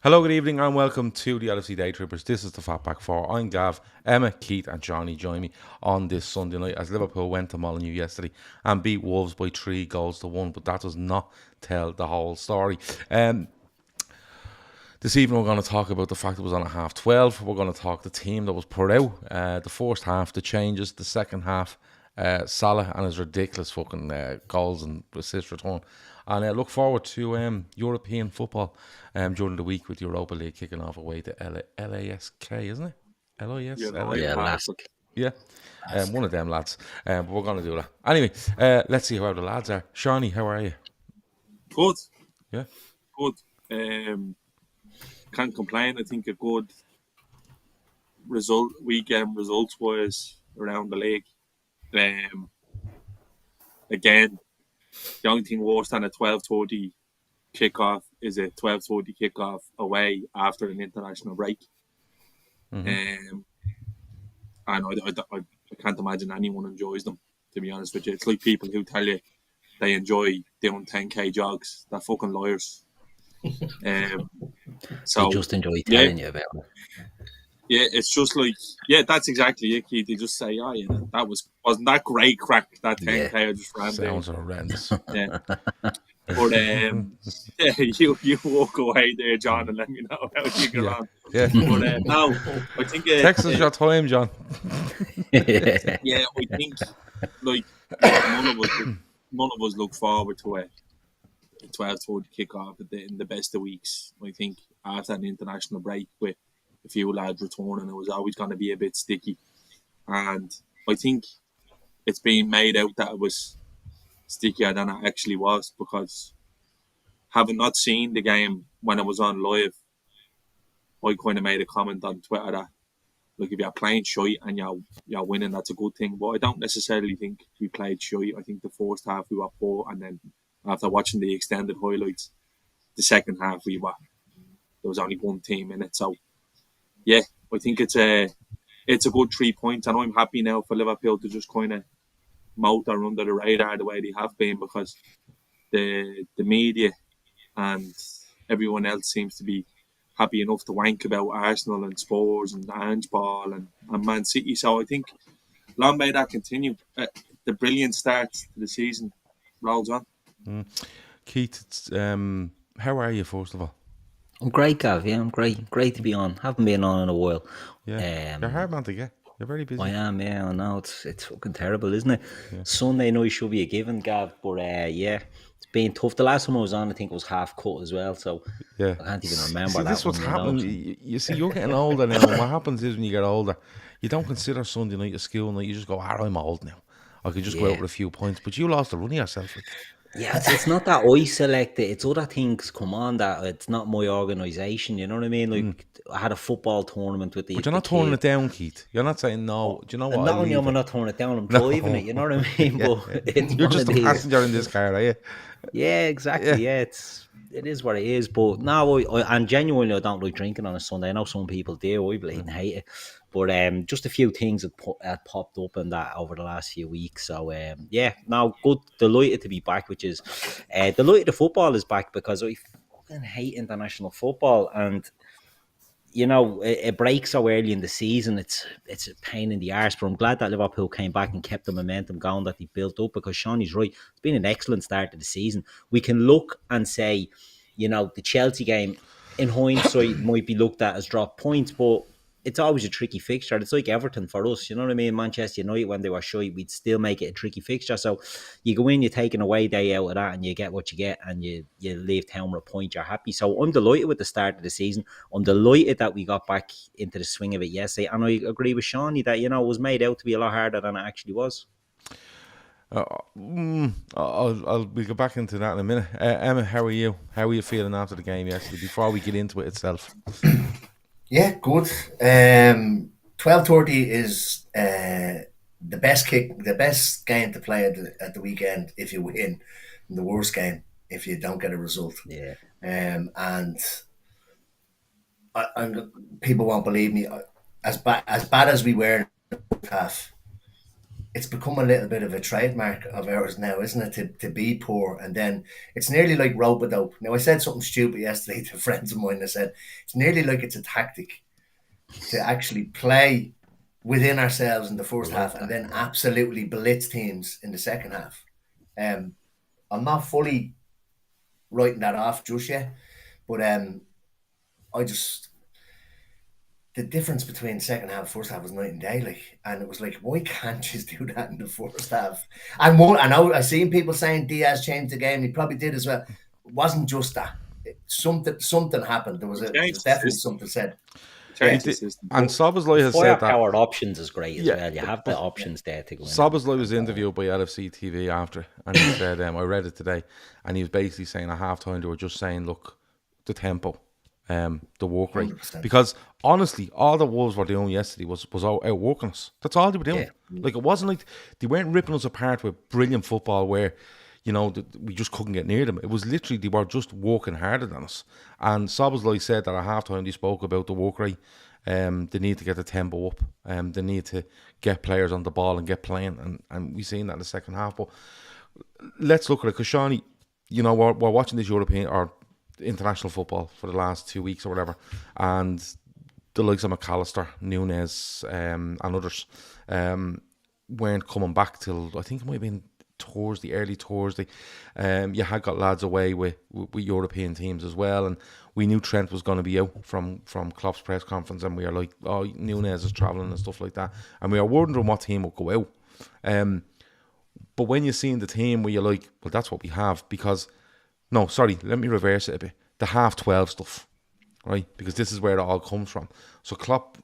Hello, good evening, and welcome to the LFC Daytrippers. This is the Fatback Four. I'm Gav, Emmet, Keith, and Johnny join me on this Sunday night as Liverpool went to Molineux yesterday and beat Wolves by 3-1, but that does not tell the whole story. This evening we're going to talk about the fact it was on at 12:30. We're going to talk the team that was put out, the first half, the changes, the second half, Salah and his ridiculous fucking goals and assist return. And I look forward to European football during the week with Europa League kicking off away to LASK, isn't it? LIS? Yeah, Lask. Yeah, one of them lads. But we're going to do that. Anyway, let's see how the lads are. Seany, how are you? Good. Yeah? Good. Can't complain. I think a good weekend results-wise around the league. Again, the only thing worse than a 12:30 kickoff is a 12:30 kickoff away after an international break. And I can't imagine anyone enjoys them, to be honest with you. It's like people who tell you they enjoy doing 10k jogs. They're fucking liars. So they just enjoy telling you about it. Yeah, it's just like, that's exactly it, Keith. They just say, that wasn't that great crack, that 10k I just ran down. Sounds horrendous. Yeah. But you walk away there, John, and let me know how you get on. Yeah. But no, I think text us your time, John. I think like none of us look forward to a 12:30 kickoff in the best of weeks. I think after an international break with a few lads returning, it was always going to be a bit sticky, and I think it's being made out that it was stickier than it actually was, because having not seen the game when it was on live, I kind of made a comment on Twitter that, look, if you're playing shite and you're winning, that's a good thing. But I don't necessarily think we played shite. I think the first half we were poor, and then after watching the extended highlights, the second half there was only one team in it. So yeah, I think it's a good 3 points, and I'm happy now for Liverpool to just kind of motor under the radar the way they have been, because the media and everyone else seems to be happy enough to wank about Arsenal and Spurs and Angeball and Man City. So I think long may that continue. The brilliant start to the season rolls on. Keith, how are you, first of all? I'm great, Gav. Yeah, I'm great. Great to be on. Haven't been on in a while. Yeah, you're hard man to get. You're very busy. I am, yeah. I know it's fucking terrible, isn't it? Yeah. Sunday night should be a given, Gav. But it's been tough. The last time I was on, I think it was half cut as well. So I can't even remember. This is what's happening. You see, you're getting older now. And what happens is when you get older, you don't consider Sunday night a school night. You just go, I'm old now. I could just go out with a few points. But you lost the run of yourself. Yeah, it's not that I select it. It's other things come on that it's not my organisation. You know what I mean? Like I had a football tournament with the. But you're not turning it down, Keith. You're not saying no. Do you know what? Not only am I not turning it down, I'm driving it. You know what I mean? But it's you're just a passenger in this car, are you? Yeah, exactly. Yeah, it is what it is. But now and genuinely, I don't like drinking on a Sunday. I know some people do. I bleeding hate it. But just a few things that popped up in that over the last few weeks. So, now good. Delighted to be back, which is delighted the football is back, because I fucking hate international football. And, you know, it breaks so early in the season. It's a pain in the arse. But I'm glad that Liverpool came back and kept the momentum going that they built up, because Seany's right. It's been an excellent start to the season. We can look and say, you know, the Chelsea game, in hindsight, might be looked at as drop points, but it's always a tricky fixture. It's like Everton for us, you know what I mean? Manchester United, when they were shy, we'd still make it a tricky fixture. So you go in, you're taking away day out of that, and you get what you get, and you leave town with a point, you're happy. So I'm delighted with the start of the season. I'm delighted that we got back into the swing of it yesterday. And I agree with Seany that, you know, it was made out to be a lot harder than it actually was. We'll go back into that in a minute. Emma, how are you? How are you feeling after the game yesterday, before we get into it itself? Yeah, good. 12:30 is the best game to play at the weekend if you win, and the worst game if you don't get a result. Yeah. And people won't believe me. As bad as we were in the half, it's become a little bit of a trademark of ours now, isn't it? To be poor, and then it's nearly like rope-a-dope. Now, I said something stupid yesterday to friends of mine. I said it's nearly like it's a tactic to actually play within ourselves in the first half and then absolutely blitz teams in the second half. I'm not fully writing that off just yet, but I just, the difference between second half and first half was night and day, like, and it was like, why can't you do that in the first half? And more, I know I've seen people saying Diaz changed the game. He probably did as well. It wasn't just that. Something happened. There was definitely something said. And Szoboszlai has said that firepower options is great as well. You have the options there to go in. Szoboszlai was interviewed by LFC TV after, and he said, I read it today, and he was basically saying at halftime they were just saying, look, the tempo, the work rate. 100%. Because honestly, all the Wolves were doing yesterday was outworking us. That's all they were doing. Yeah. Like, it wasn't like they weren't ripping us apart with brilliant football where, you know, we just couldn't get near them. It was literally they were just working harder than us. And Szoboszlai said that at halftime they spoke about the work rate. They need to get the tempo up. They need to get players on the ball and get playing. And we've seen that in the second half. But let's look at it. Because, Seany, you know, we're watching this European or international football for the last 2 weeks or whatever. And the likes of McAllister, Nunes, and others weren't coming back till, I think it might have been early Thursday. You had got lads away with European teams as well, and we knew Trent was going to be out from Klopp's press conference, and we were like, oh, Nunes is travelling and stuff like that, and we were wondering what team would go out. But when you're seeing the team where you're like, well, that's what we have, because, no, sorry, let me reverse it a bit. The half 12 stuff, right? Because this is where it all comes from. So Klopp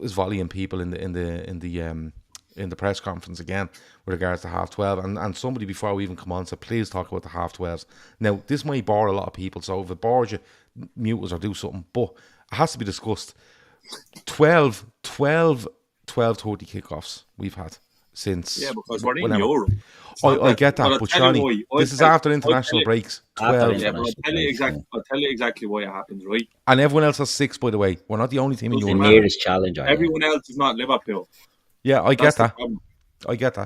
is volleying people in the press conference again with regards to half 12, and somebody before we even come on said, please talk about the half 12s. Now, this might bore a lot of people, so if it bores you, mute us or do something, but it has to be discussed. 12 30 kickoffs we've had since. Yeah, because we're in Europe. I get that, but Seany, this is after international breaks. 12. Yeah, but I'll tell you exactly why it happens, right? And everyone else has 6, by the way. We're not the only team in Europe. The nearest challenger. Everyone else is not Liverpool. Yeah, I get that.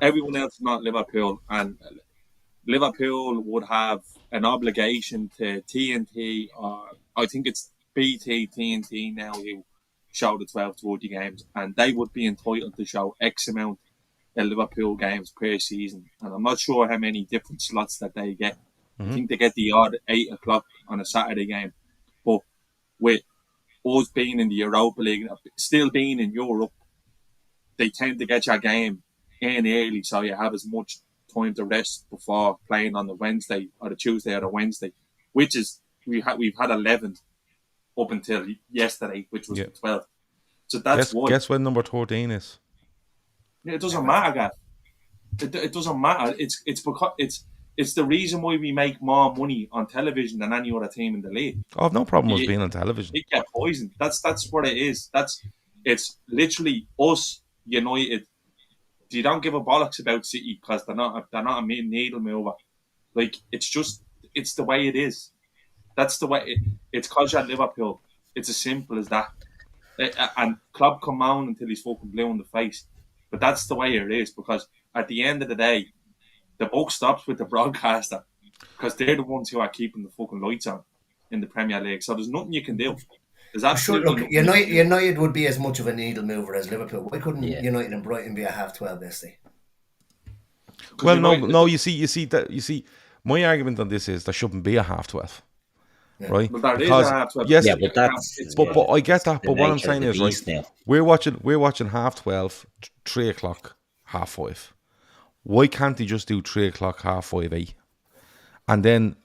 Everyone else is not Liverpool, and Liverpool would have an obligation to TNT, or I think it's BT, TNT now, who show the 12 to 40 games, and they would be entitled to show X amount of Liverpool games per season. And I'm not sure how many different slots that they get. Mm-hmm. I think they get the odd 8 o'clock on a Saturday game. But with us being in the Europa League, still being in Europe, they tend to get your game in early, so you have as much time to rest before playing on the Wednesday or the Tuesday or the Wednesday, which is we've had 11 up until yesterday, which was the 12th. So that's why. Guess when number 13 is? Yeah, it doesn't matter, Gav. It doesn't matter. It's because it's the reason why we make more money on television than any other team in the league. I have no problem with being on television. You get poisoned. That's what it is. It's literally us, United. You don't give a bollocks about City because they're not a needle mover. Like, it's the way it is. That's the way it's because you're Liverpool. It's as simple as that. And Klopp come on until he's fucking blue in the face. But that's the way it is, because at the end of the day, the buck stops with the broadcaster, because they're the ones who are keeping the fucking lights on in the Premier League. So there's nothing you can do. United would be as much of a needle mover as Liverpool. Why couldn't United and Brighton be a half 12 this day? Well, no. You see, my argument on this is there shouldn't be a half 12, right? But there is a half 12. Yes, but that's. But I get that. But what I'm saying is, right, now. we're watching half 12, 3 o'clock, half 5. Why can't they just do 3 o'clock, half 5, 8, and then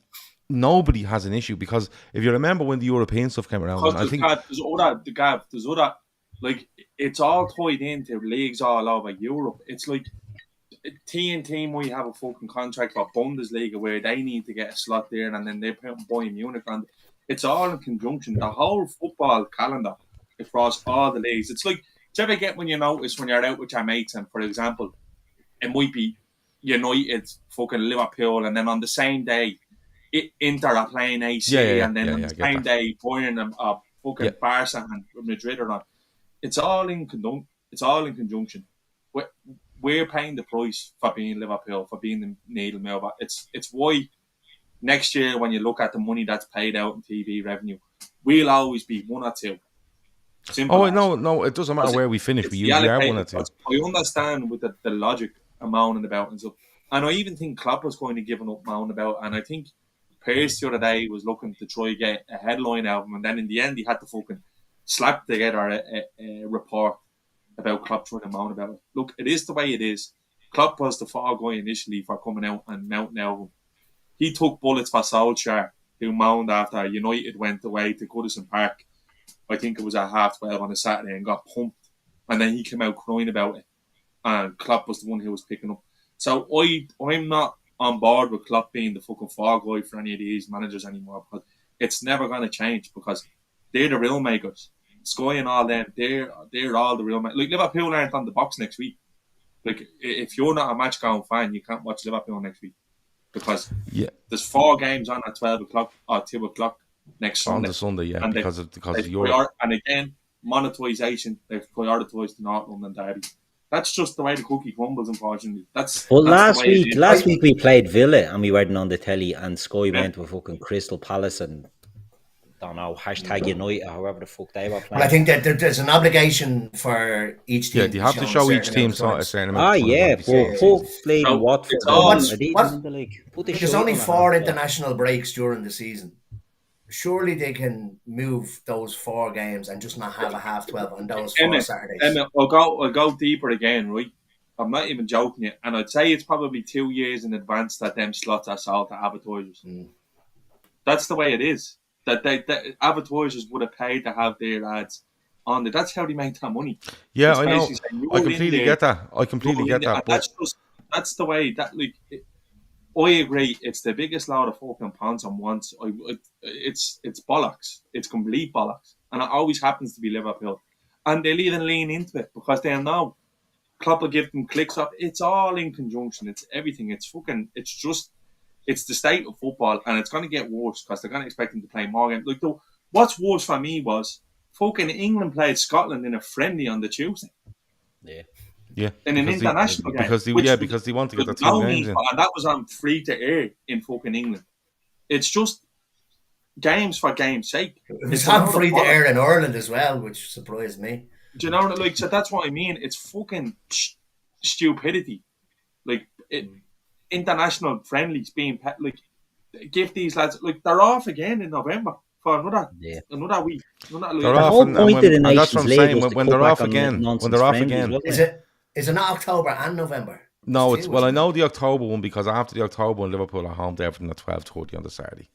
nobody has an issue? Because if you remember when the European stuff came around, I think there's other, like, it's all tied into leagues all over Europe. It's like TNT might have a fucking contract for Bundesliga where they need to get a slot there, and then they're putting Bayern Munich on. It's all in conjunction. The whole football calendar across all the leagues. It's like, do you ever get when you notice when you're out with your mates, and for example, it might be United, fucking Liverpool, and then on the same day, Inter are playing AC, and then on the same day, Bayern and fucking Barca and Madrid are on. It's all in conjunction. we're paying the price for being Liverpool, for being the needle mover. It's why next year, when you look at the money that's paid out in TV revenue, we'll always be 1 or 2. Simple. Oh, no, it doesn't matter where we finish. We usually are 1 or 2. I understand with the logic of moaning about and stuff. And I even think Klopp was going to give up moaning about. And I think Pierce the other day was looking to try get a headline out of him. And then in the end, he had to fucking slap together a report about Klopp trying to moan about it. Look, it is the way it is. Klopp was the fall guy initially for coming out and mounting out of him. He took bullets for Solskjaer, who moaned after United went away to Goodison Park. I think it was at 12:30 on a Saturday and got pumped. And then he came out crying about it. And Klopp was the one who was picking up. So I'm not on board with Klopp being the fucking fall guy for any of these managers anymore, because it's never going to change, because they're the real makers. Sky and all them, they're all the real makers. Like, Liverpool aren't on the box next week. Like, if you're not a match-going fan, you can't watch Liverpool next week, because there's 4 games on at 12 o'clock or 2 o'clock next Sunday. On the Sunday, and because of Europe. And again, monetisation, they've prioritised the North London derby. That's just the way the cookie crumbles, unfortunately. Last week we played Villa and we weren't on the telly, and Sky went with fucking Crystal Palace and don't know, #Unite or however the fuck they were playing. Well, I think that there's an obligation for each team. Yeah, you have to show each team a certain amount. Hopefully Watford. There's only 4 international breaks during the season. Surely they can move those 4 games and just not have a 12:30 on those 4 Saturdays. Emmet, I'll go deeper again, right? I'm not even joking you. And I'd say it's probably 2 years in advance that them slots are sold to advertisers. That's the way it is. That advertisers would have paid to have their ads on it. That's how they make their money. Yeah, I know. I completely get that. But that's the way that, like, I agree. It's the biggest load of fucking pants on once. It's bollocks. It's complete bollocks, and it always happens to be Liverpool. And they'll even lean into it because they know Klopp will give them clicks up. It's all in conjunction. It's everything. It's the state of football, and it's going to get worse because they're going to expect them to play more games. Like, what's worse for me was fucking England played Scotland in a friendly on the Tuesday. Yeah, in an international game. Because they want to get the 2 games in. And that was on free to air in fucking England. It's just games for game's sake. It's on free to air in Ireland as well, which surprised me. Do you know, like, so that's what I mean. It's fucking stupidity. Like, international friendlies being, like, give these lads, like, they're off again in November for another week. They're off, and that's what I'm saying. When they're off again, Is it not October and November? No, I know the October one, because after the October one, Liverpool are home to Everton at 12:30 on the Saturday.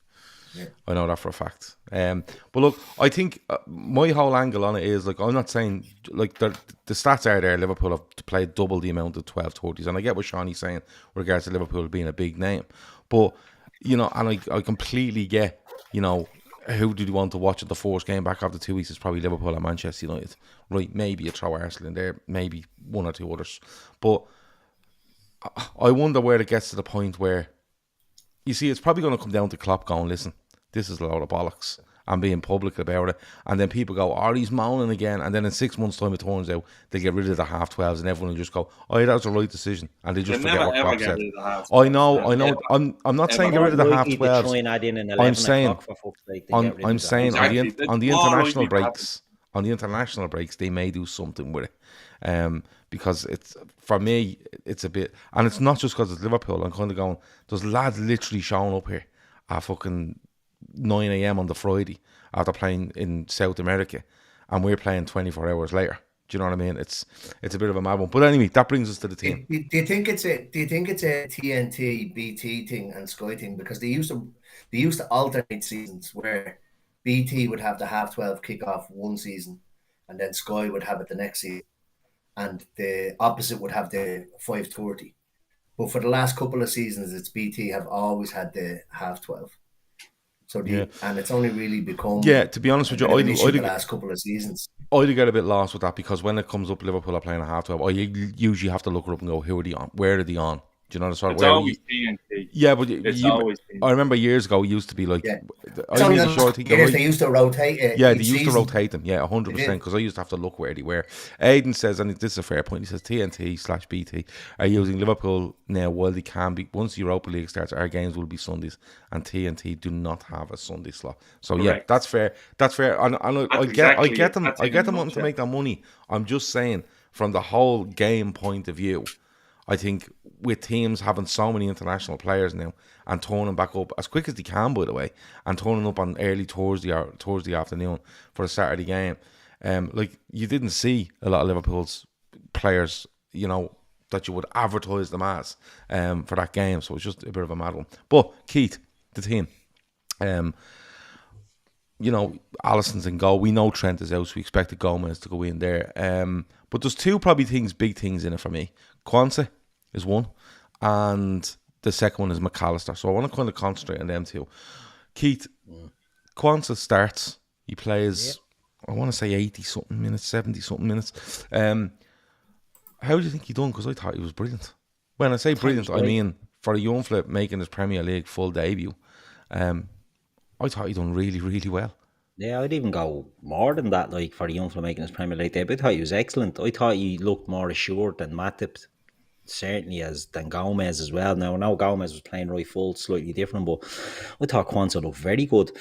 Yeah. I know that for a fact. But look, I think my whole angle on it is, like, I'm not saying, like, the stats are there. Liverpool have played double the amount of 12:30s, and I get what Seany's saying with regards to Liverpool being a big name. But, you know, and I completely get, you know, who did you want to watch at the first game back after 2 weeks? It's probably Liverpool and Manchester United. Right, maybe you throw Arsenal in there, maybe 1 or 2 others. But I wonder where it gets to the point where, you see, it's probably going to come down to Klopp going, listen, this is a load of bollocks, and being public about it. And then people go, he's moaning again. And then in 6 months' time, it turns out they get rid of the 12:30s, and everyone will just go, yeah, that was the right decision. And they just forget what Klopp said. I know. I'm not saying get rid of the 12:30s. I'm saying on the international breaks, they may do something with it. Because it's, for me, it's a bit, and it's not just because it's Liverpool. I'm kind of going, there's lads literally showing up here at fucking 9 a.m. on the Friday after playing in South America, and we're playing 24 hours later. Do you know what I mean? It's a bit of a mad one. But anyway, that brings us to the team. Do you think it's a TNT, BT thing and Sky thing? Because they used to alternate seasons where BT would have the 12:30 kickoff one season, and then Sky would have it the next season, and the opposite would have the 5:30. But for the last couple of seasons, it's BT have always had the 12:30. So and it's only really become, to be honest with you, the last couple of seasons. I do get a bit lost with that, because when it comes up Liverpool are playing a 12:30, I usually have to look her up and go, who are they on? Where are they on? Do you know the sort It's of always TNT. Yeah, but It's always TNT. I remember years ago, it used to be like. Yeah. I'm really sure. I think Years they used to rotate it. yeah, they each used to season. rotate them. Yeah, 100%. Because I used to have to look where they were. Aidan says, and this is a fair point. He says TNT/BT are using Liverpool now while they can be. Once the Europa League starts, our games will be Sundays, and TNT do not have a Sunday slot. So Correct. yeah, that's fair. That's fair. And I get them. I get them wanting to make that money. I'm just saying, from the whole game point of view, I think with teams having so many international players now and turning back up as quick as they can, by the way, and turning up on early Thursday afternoon for a Saturday game, like you didn't see a lot of Liverpool's players, you know, that you would advertise them as for that game. So it's just a bit of a mad one. But Keith, the team, you know, Alisson's in goal. We know Trent is out, so we expected Gomez to go in there. But there's two probably big things in it for me. Kwanzaa is one, and the second one is McAllister. So I want to kind of concentrate on them two. Keith, Kwanzaa starts. He plays, I want to say 80-something minutes, 70-something minutes. How do you think he done? Because I thought he was brilliant. When I say brilliant, I mean for a young flip making his Premier League full debut. I thought he done really, really well. Yeah, I'd even go more than that, like for the young fella making his Premier League debut. I thought he was excellent. I thought he looked more assured than Matip, certainly than Gomez as well. Now, I know Gomez was playing right full, slightly different, but I thought Kwanzaa looked very good.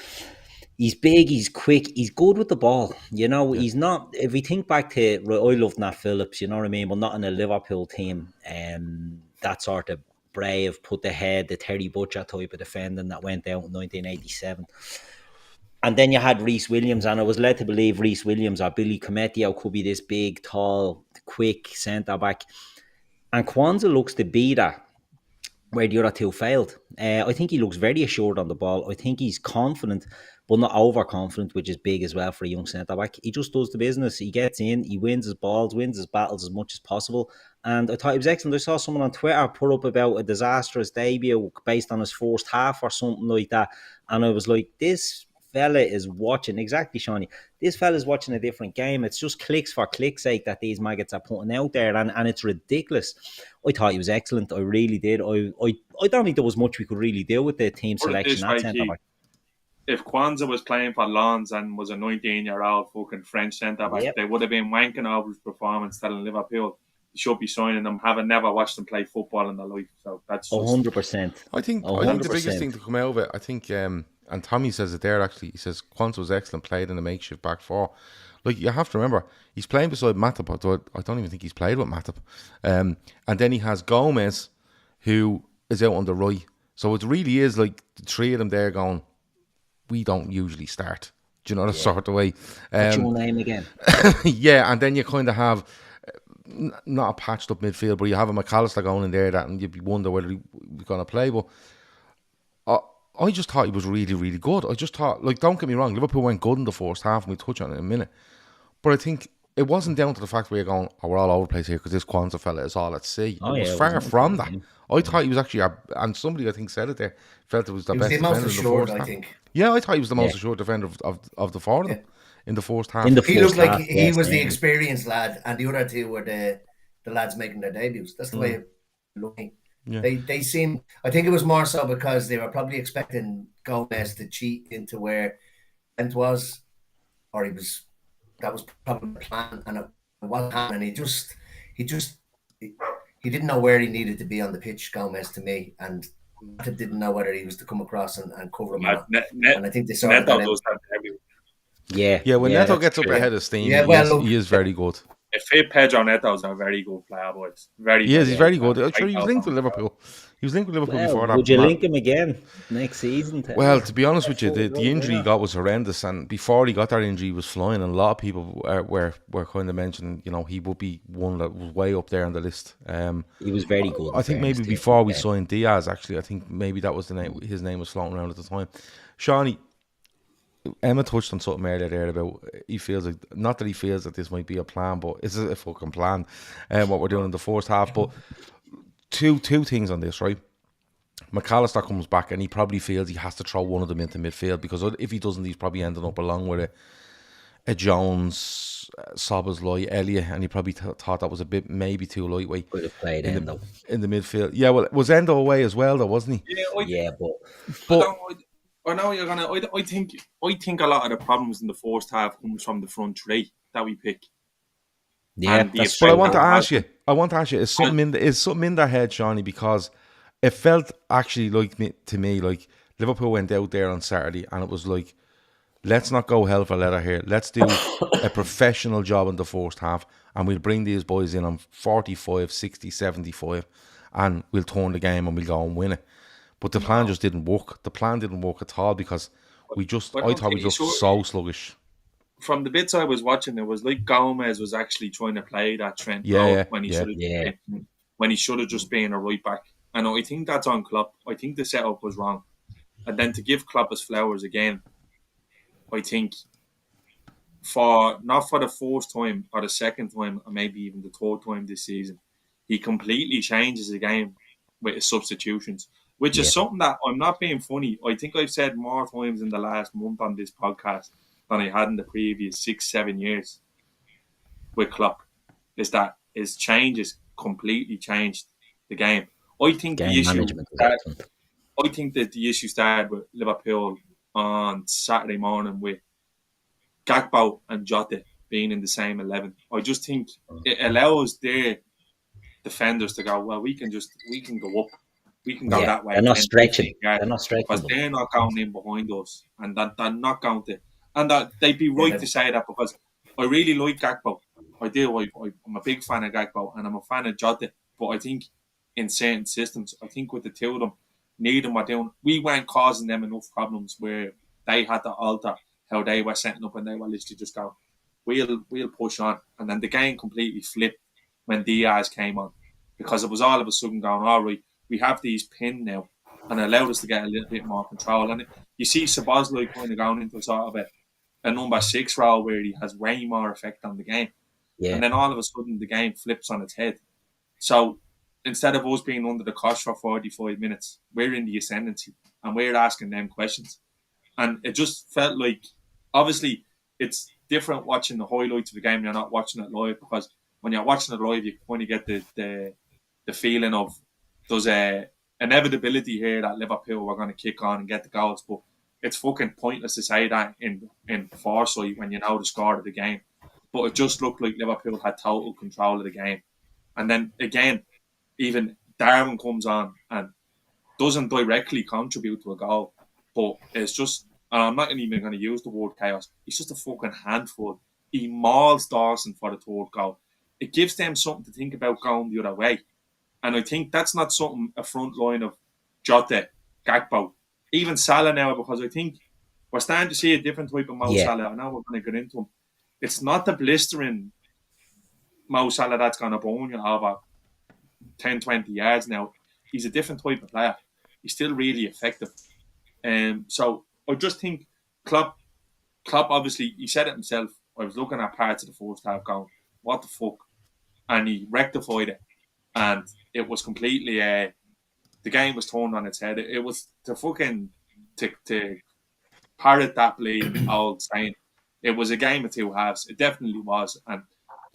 He's big, he's quick, he's good with the ball. You know, he's not, if we think back to, I love Nat Phillips, you know what I mean, but not in a Liverpool team. That sort of brave, put the head, the Terry Butcher type of defending that went out in 1987. And then you had Reece Williams, and I was led to believe Reece Williams or Billy Cometio could be this big, tall, quick centre-back. And Kwanzaa looks to be that, where the other two failed. I think he looks very assured on the ball. I think he's confident, but not overconfident, which is big as well for a young centre-back. He just does the business. He gets in, he wins his balls, wins his battles as much as possible. And I thought he was excellent. I saw someone on Twitter put up about a disastrous debut based on his first half or something like that. And I was like, this fella is watching, exactly, Seany, this fella is watching a different game. It's just clicks for click's sake that these maggots are putting out there, and it's ridiculous. I thought he was excellent. I really did. I don't think there was much we could really do with the team selection at centre-back. If Kwanzaa was playing for Lens and was a 19-year-old fucking French centre-back, they would have been wanking over his performance telling Liverpool he should be signing him, having never watched him play football in their life. So that's just 100%. I think the biggest thing to come out of it, I think, and Tommy says it there actually, he says Kwanzaa was excellent, played in a makeshift back four. Like, you have to remember, he's playing beside Matip, although I don't even think he's played with Matip. And then he has Gomez, who is out on the right. So it really is like the three of them there going, we don't usually start. Do you know the sort of way? What's your name again? Yeah, and then you kind of have not a patched up midfield, but you have a McAllister going in there that, and you'd wonder whether he's going to play. But I just thought he was really, really good. I just thought, like, don't get me wrong, Liverpool went good in the first half, and we'll touch on it in a minute. But I think it wasn't down to the fact where you're going, we're all over the place here because this Kwanzaa fella is all at sea. It was far from that. I thought he was actually, and somebody I think said it there, felt it was the best defender in the first half. Yeah, I thought he was the most assured defender of the four of them in the first half. He looked like he was the experienced lad, and the other two were the lads making their debuts. That's the way of looking. Yeah. They seem, I think it was more so because they were probably expecting Gomez to cheat into where Emmet was, or that was probably the plan, and it wasn't happening. He didn't know where he needed to be on the pitch, Gomez, to me, and didn't know whether he was to come across and cover him or not. And I think they sorted that out. Yeah, when Neto gets up ahead of steam, he is very good. Pedro Neto is a very good player, boys. He's very good. I'm sure he was linked with Liverpool. He was linked with Liverpool before that. Would you link him again next season? Well, to be honest with you, the injury he got was horrendous, and before he got that injury, he was flying, and a lot of people were kind of mentioning, you know, he would be one that was way up there on the list. He was very good. I think maybe before we signed Diaz, actually, I think maybe that was the name. His name was floating around at the time. Seany, Emma touched on something earlier there about he feels like, not that he feels that this might be a plan, but it's a fucking plan, what we're doing in the first half. But two things on this, right? McAllister comes back and he probably feels he has to throw one of them into midfield, because if he doesn't, he's probably ending up along with it. a Jones, Szoboszlai, Elliott, and he probably thought that was a bit maybe too lightweight Could have played in Endo. the midfield. Yeah, well, it was Endo away as well, though, wasn't he? Yeah, But I know you're gonna. I think a lot of the problems in the first half comes from the front three that we pick. Yeah, But I want to ask you. Is something in their head, Shawnee? Because it felt actually to me like Liverpool went out there on Saturday, and it was like, let's not go hell for leather here. Let's do a professional job in the first half, and we'll bring these boys in on 45, 60, 75, and we'll turn the game and we'll go and win it. But the plan just didn't work. The plan didn't work at all because I thought we looked so sluggish. From the bits I was watching, it was like Gomez was actually trying to play that Trent when he should have just been a right back. And I think that's on Klopp. I think the setup was wrong. And then to give Klopp his flowers again, I think not for the first time or the second time or maybe even the third time this season, he completely changes the game with his substitutions, which is something that I'm not being funny. I think I've said more times in the last month on this podcast than I had in the previous 6-7 years with Klopp, is that his changes completely changed the game. I think the issue started with Liverpool on Saturday morning with Gakpo and Jota being in the same 11. I just think it allows their defenders to go, well, we can go up. We can go that way. They're not stretching. Because they're not going in behind us. And they're not going to. And they'd be right to say that, because I really like Gakpo. I do. I'm a big fan of Gakpo and I'm a fan of Jota. But I think in certain systems, I think with the two of them, neither were doing. We weren't causing them enough problems where they had to alter how they were setting up, and they were literally just going, we'll push on. And then the game completely flipped when Diaz came on, because it was all of a sudden going, all right, we have these pinned now, and it allowed us to get a little bit more control. And you see Szoboszlai kind of going into sort of a number 6 role where he has way more effect on the game. Yeah. And then all of a sudden the game flips on its head. So instead of us being under the cosh for 45 minutes, we're in the ascendancy and we're asking them questions. And it just felt like, obviously, it's different watching the highlights of the game. You're not watching it live, because when you're watching it live, you kind of get the feeling of there's a inevitability here that Liverpool were going to kick on and get the goals. But it's fucking pointless to say that in foresight when you know the score of the game. But it just looked like Liverpool had total control of the game. And then again, even Darwin comes on and doesn't directly contribute to a goal, but it's just, and I'm not even going to use the word chaos, he's just a fucking handful. He mauls Dawson for the third goal. It gives them something to think about going the other way. And I think that's not something a front line of Jota, Gakpo, even Salah now, because I think we're starting to see a different type of Mo Salah. I know we're going to get into him. It's not the blistering Mo Salah that's going to burn you over 10, 20 yards now. He's a different type of player. He's still really effective. So I just think Klopp obviously, he said it himself. I was looking at parts of the first half going, what the fuck? And he rectified it. And it was completely, the game was turned on its head. It was to fucking, to parrot that bleeding old saying, it was a game of two halves. It definitely was. And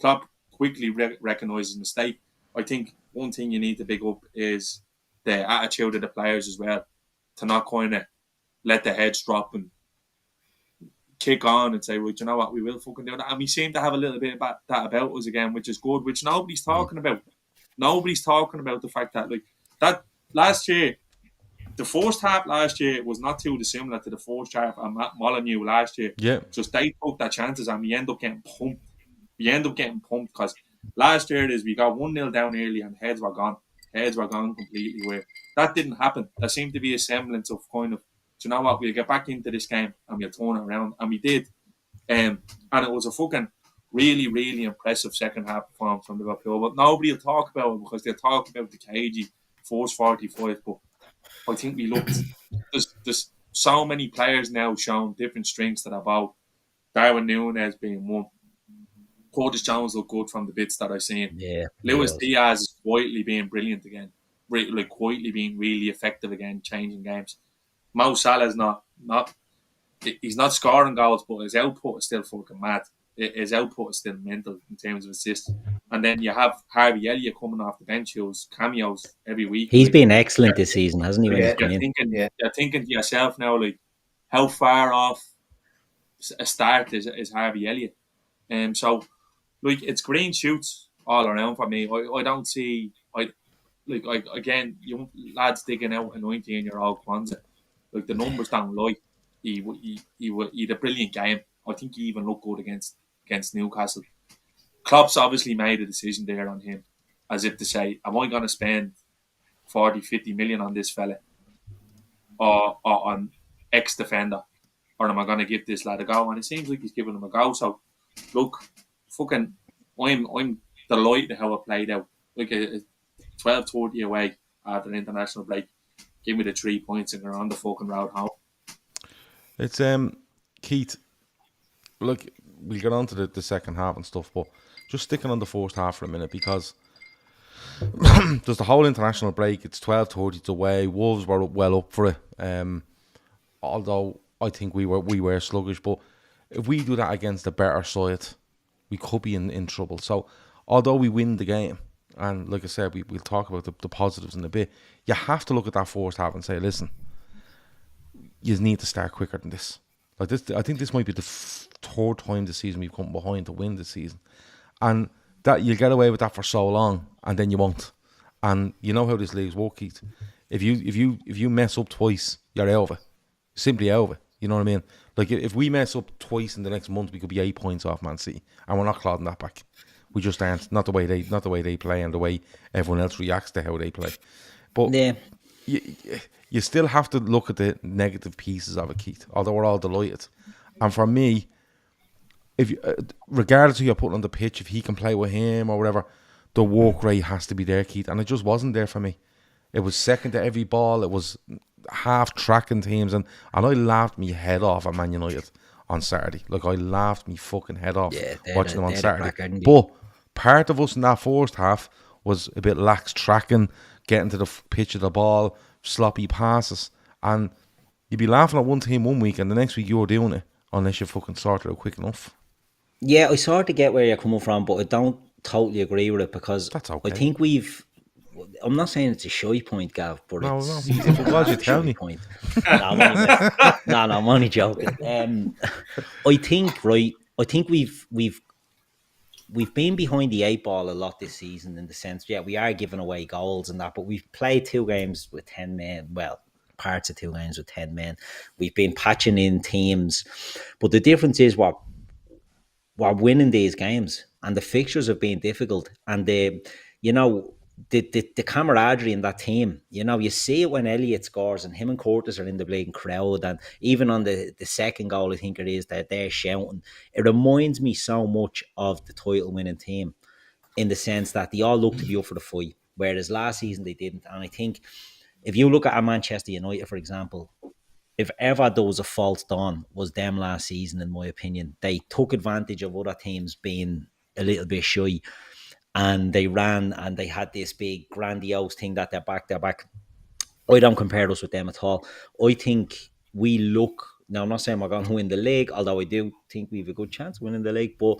Klopp quickly recognised his mistake. I think one thing you need to pick up is the attitude of the players as well, to not kind of let the heads drop and kick on and say, right, you know what, we will fucking do that. And we seem to have a little bit about that about us again, which is good, which nobody's talking about. Nobody's talking about the fact that, like, that last year, the first half last year was not too dissimilar to the first half of Molyneux last year. Yeah. Just they took their chances and we end up getting pumped. Because last year we got 1-0 down early and heads were gone. Heads were gone completely. Where that didn't happen. There seemed to be a semblance of kind of, do you know what, we'll get back into this game and we'll turn it around. And we did. And it was a fucking really, really impressive second half performance from Liverpool. But nobody will talk about it because they'll talk about the cagey force 45. But I think we looked, there's so many players now showing different strengths that about Darwin Núñez being one. Curtis Jones looked good from the bits that I've seen. Yeah, Luis Diaz is quietly being brilliant again. Quietly being really effective again, changing games. Mo Salah's not he's not scoring goals, but his output is still fucking mad. His output is still mental in terms of assists. And then you have Harvey Elliott coming off the bench, who's cameos every week. He's been excellent this season, hasn't he? When he's come in, you're thinking to yourself now, like, how far off a start is Harvey Elliott? So, like, it's green shoots all around for me. I don't see, again, you lads digging out a 19-year-old Kwanzaa. Like, the numbers don't lie. He had a brilliant game. I think he even looked good against Newcastle. Klopp's obviously made a decision there on him, as if to say, am I going to spend 40, 50 million on this fella or on X defender, or am I going to give this lad a go? And it seems like he's giving him a go. So, look, fucking, I'm delighted how it played out. Like a 12-30 away after an international break. Give me the 3 points and we're on the fucking road home. It's Keith. Look, we'll get on to the second half and stuff, but just sticking on the first half for a minute, because there's the whole international break. It's 12:30. It's away. Wolves were well up for it. Although I think we were sluggish, but if we do that against a better side, we could be in trouble. So although we win the game, and like I said, we'll talk about the positives in a bit, you have to look at that first half and say, listen, you need to start quicker than this. Like this, I think this might be the third time this season we've come behind to win this season, and that you'll get away with that for so long, and then you won't. And you know how this league's work, Keith. If you mess up twice, you're out of it. Simply out of it. You know what I mean? Like if we mess up twice in the next month, we could be 8 points off Man City, and we're not clawing that back. We just aren't. Not the way they play, and the way everyone else reacts to how they play. But yeah. You still have to look at the negative pieces of it, Keith. Although we're all delighted, and for me, if you, regardless of who you're putting on the pitch, if he can play with him or whatever, the work rate has to be there, Keith. And it just wasn't there for me. It was second to every ball. It was half tracking teams, and I laughed me head off at Man United on Saturday. Like, I laughed me fucking head off watching them on Saturday. But part of us in that first half was a bit lax tracking, getting to the pitch of the ball, sloppy passes, and you'd be laughing at one team one week, and the next week you're doing it unless you fucking sort it out quick enough. Yeah, I sort of get where you're coming from, but I don't totally agree with it, because that's okay. I think I'm not saying it's a shy point, Gav, but it's if it was, you tell me. Point. I'm only joking. I think we've been behind the 8 ball a lot this season, in the sense, we are giving away goals and that, but we've played 2 games with 10 men. Well, parts of 2 games with 10 men. We've been patching in teams, but the difference is we're winning these games, and the fixtures have been difficult, and the camaraderie in that team, you see it when Elliott scores and him and Curtis are in the blatant crowd, and even on the second goal, I think it is, that they're shouting. It reminds me so much of the title winning team, in the sense that they all look to be up for the fight, whereas last season they didn't. And I think if you look at Manchester United, for example, if ever there was a false dawn, was them last season, in my opinion. They took advantage of other teams being a little bit shy, and they ran, and they had this big grandiose thing that they're back. I don't compare us with them at all. I think we look, now I'm not saying we're going to win the league, although I do think we have a good chance of winning the league, but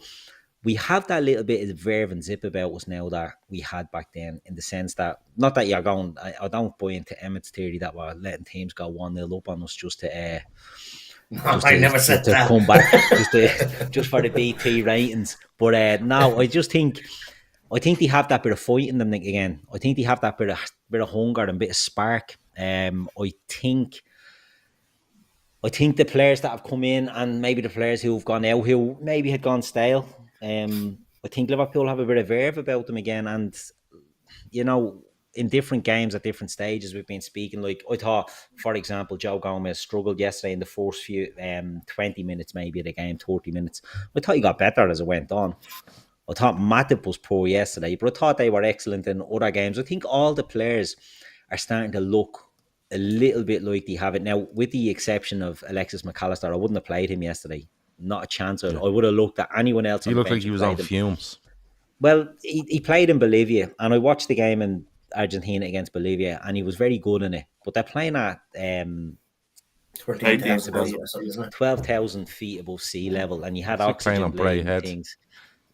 we have that little bit of verve and zip about us now that we had back then, in the sense that, not that you're going, I don't buy into Emmet's theory that we're letting teams go 1-0 up on us just to never said that. Come back just for the BT ratings. But no, I think they have that bit of fight in them again. I think they have that bit of hunger and bit of spark. I think the players that have come in, and maybe the players who have gone out, who maybe had gone stale, I think Liverpool have a bit of verve about them again. And in different games at different stages, we've been speaking. Like, I thought, for example, Joe Gomez struggled yesterday in the first few 20 minutes maybe of the game, 30 minutes. I thought he got better as it went on. I thought Matip was poor yesterday, but I thought they were excellent in other games. I think all the players are starting to look a little bit like they have it now, with the exception of Alexis McAllister. I wouldn't have played him yesterday. Not a chance. I would have looked at anyone else. He looked like he was on fumes. Well, he played in Bolivia, and I watched the game in Argentina against Bolivia, and he was very good in it. But they're playing at 13,000 about or something, isn't it? 12,000 feet above sea level, and you had It's like playing oxygen on Bray and Head. things.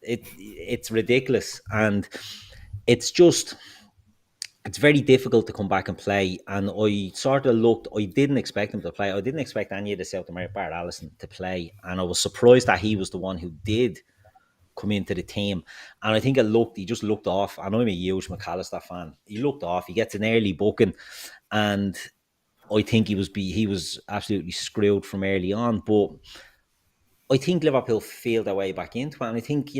It's ridiculous, and it's just, it's very difficult to come back and play. And I sort of looked, I didn't expect him to play. I didn't expect any of the South American, Bart Allison, to play, and I was surprised that he was the one who did come into the team. And I think he just looked off. I know I'm a huge McAllister fan. He looked off. He gets an early booking, and I think he was absolutely screwed from early on. But I think Liverpool feel their way back into it. And I think,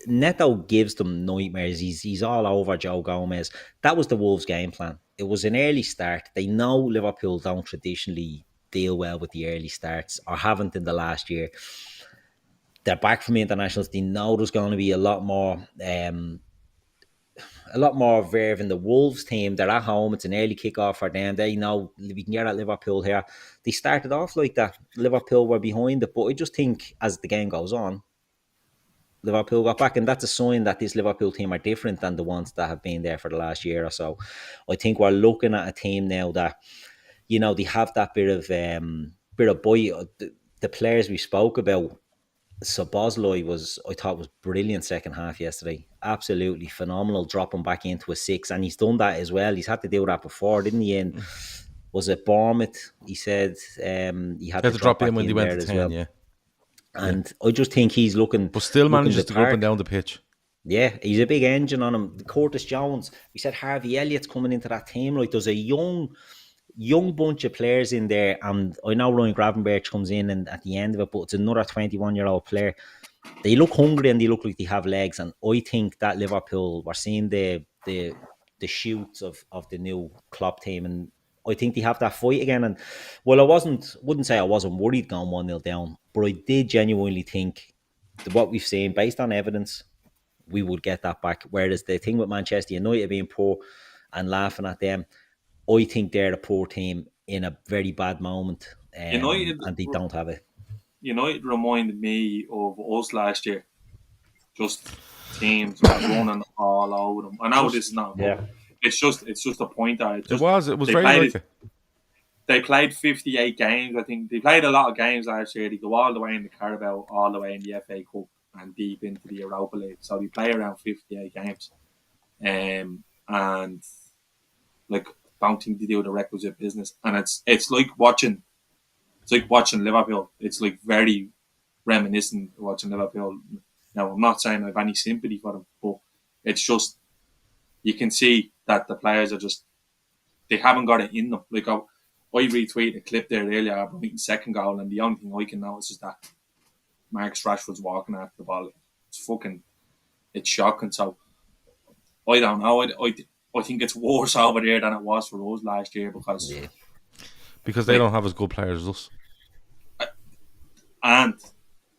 Neto gives them nightmares. He's all over Joe Gomez. That was the Wolves' game plan. It was an early start. They know Liverpool don't traditionally deal well with the early starts, or haven't in the last year. They're back from the internationals. They know there's going to be a lot more verve in the Wolves team. They're at home. It's an early kickoff for them. They know we can get at Liverpool here. They started off like that. Liverpool were behind it, but I just think as the game goes on, Liverpool got back, and that's a sign that this Liverpool team are different than the ones that have been there for the last year or so. I think we're looking at a team now that, they have that bit of boy. The players we spoke about, Szoboszlai I thought was brilliant second half yesterday. Absolutely phenomenal, dropping back into a 6, and he's done that as well. He's had to do that before, didn't he? And was it Bournemouth? He said he had to drop in when they went to 10, well. And I just think he's looking, but still manages to go up and down the pitch. Yeah, he's a big engine on him. Curtis Jones, we said Harvey Elliott's coming into that team. Like, there's a young bunch of players in there, and I know Ryan Gravenberch comes in and at the end of it, but it's another 21-year-old player. They look hungry and they look like they have legs, and I think that Liverpool, we're seeing the shoots of the new Klopp team, and I think they have that fight again. And well, wouldn't say I wasn't worried going 1-0 down, but I did genuinely think that what we've seen, based on evidence, we would get that back. Whereas the thing with Manchester United being poor and laughing at them, I think they're a poor team in a very bad moment, and they don't have it. United reminded me of us last year. Just teams running all over them. I know this is not. Yeah. It's just a point out. It was very like it. They played 58 games. I think they played a lot of games last year. They go all the way in the Carabao, all the way in the FA Cup, and deep into the Europa League. So they play around 58 games, and like, don't think they do the requisite business. And it's like watching Liverpool. It's like very reminiscent of watching Liverpool. Now, I'm not saying I have any sympathy for them, but it's just, you can see that the players are just, they haven't got it in them. Like, I retweeted a clip there earlier about Brighton's second goal, and the only thing I can notice is that Marcus Rashford's walking after the ball. It's shocking. So, I don't know. I think it's worse over there than it was for us last year, because they don't have as good players as us. And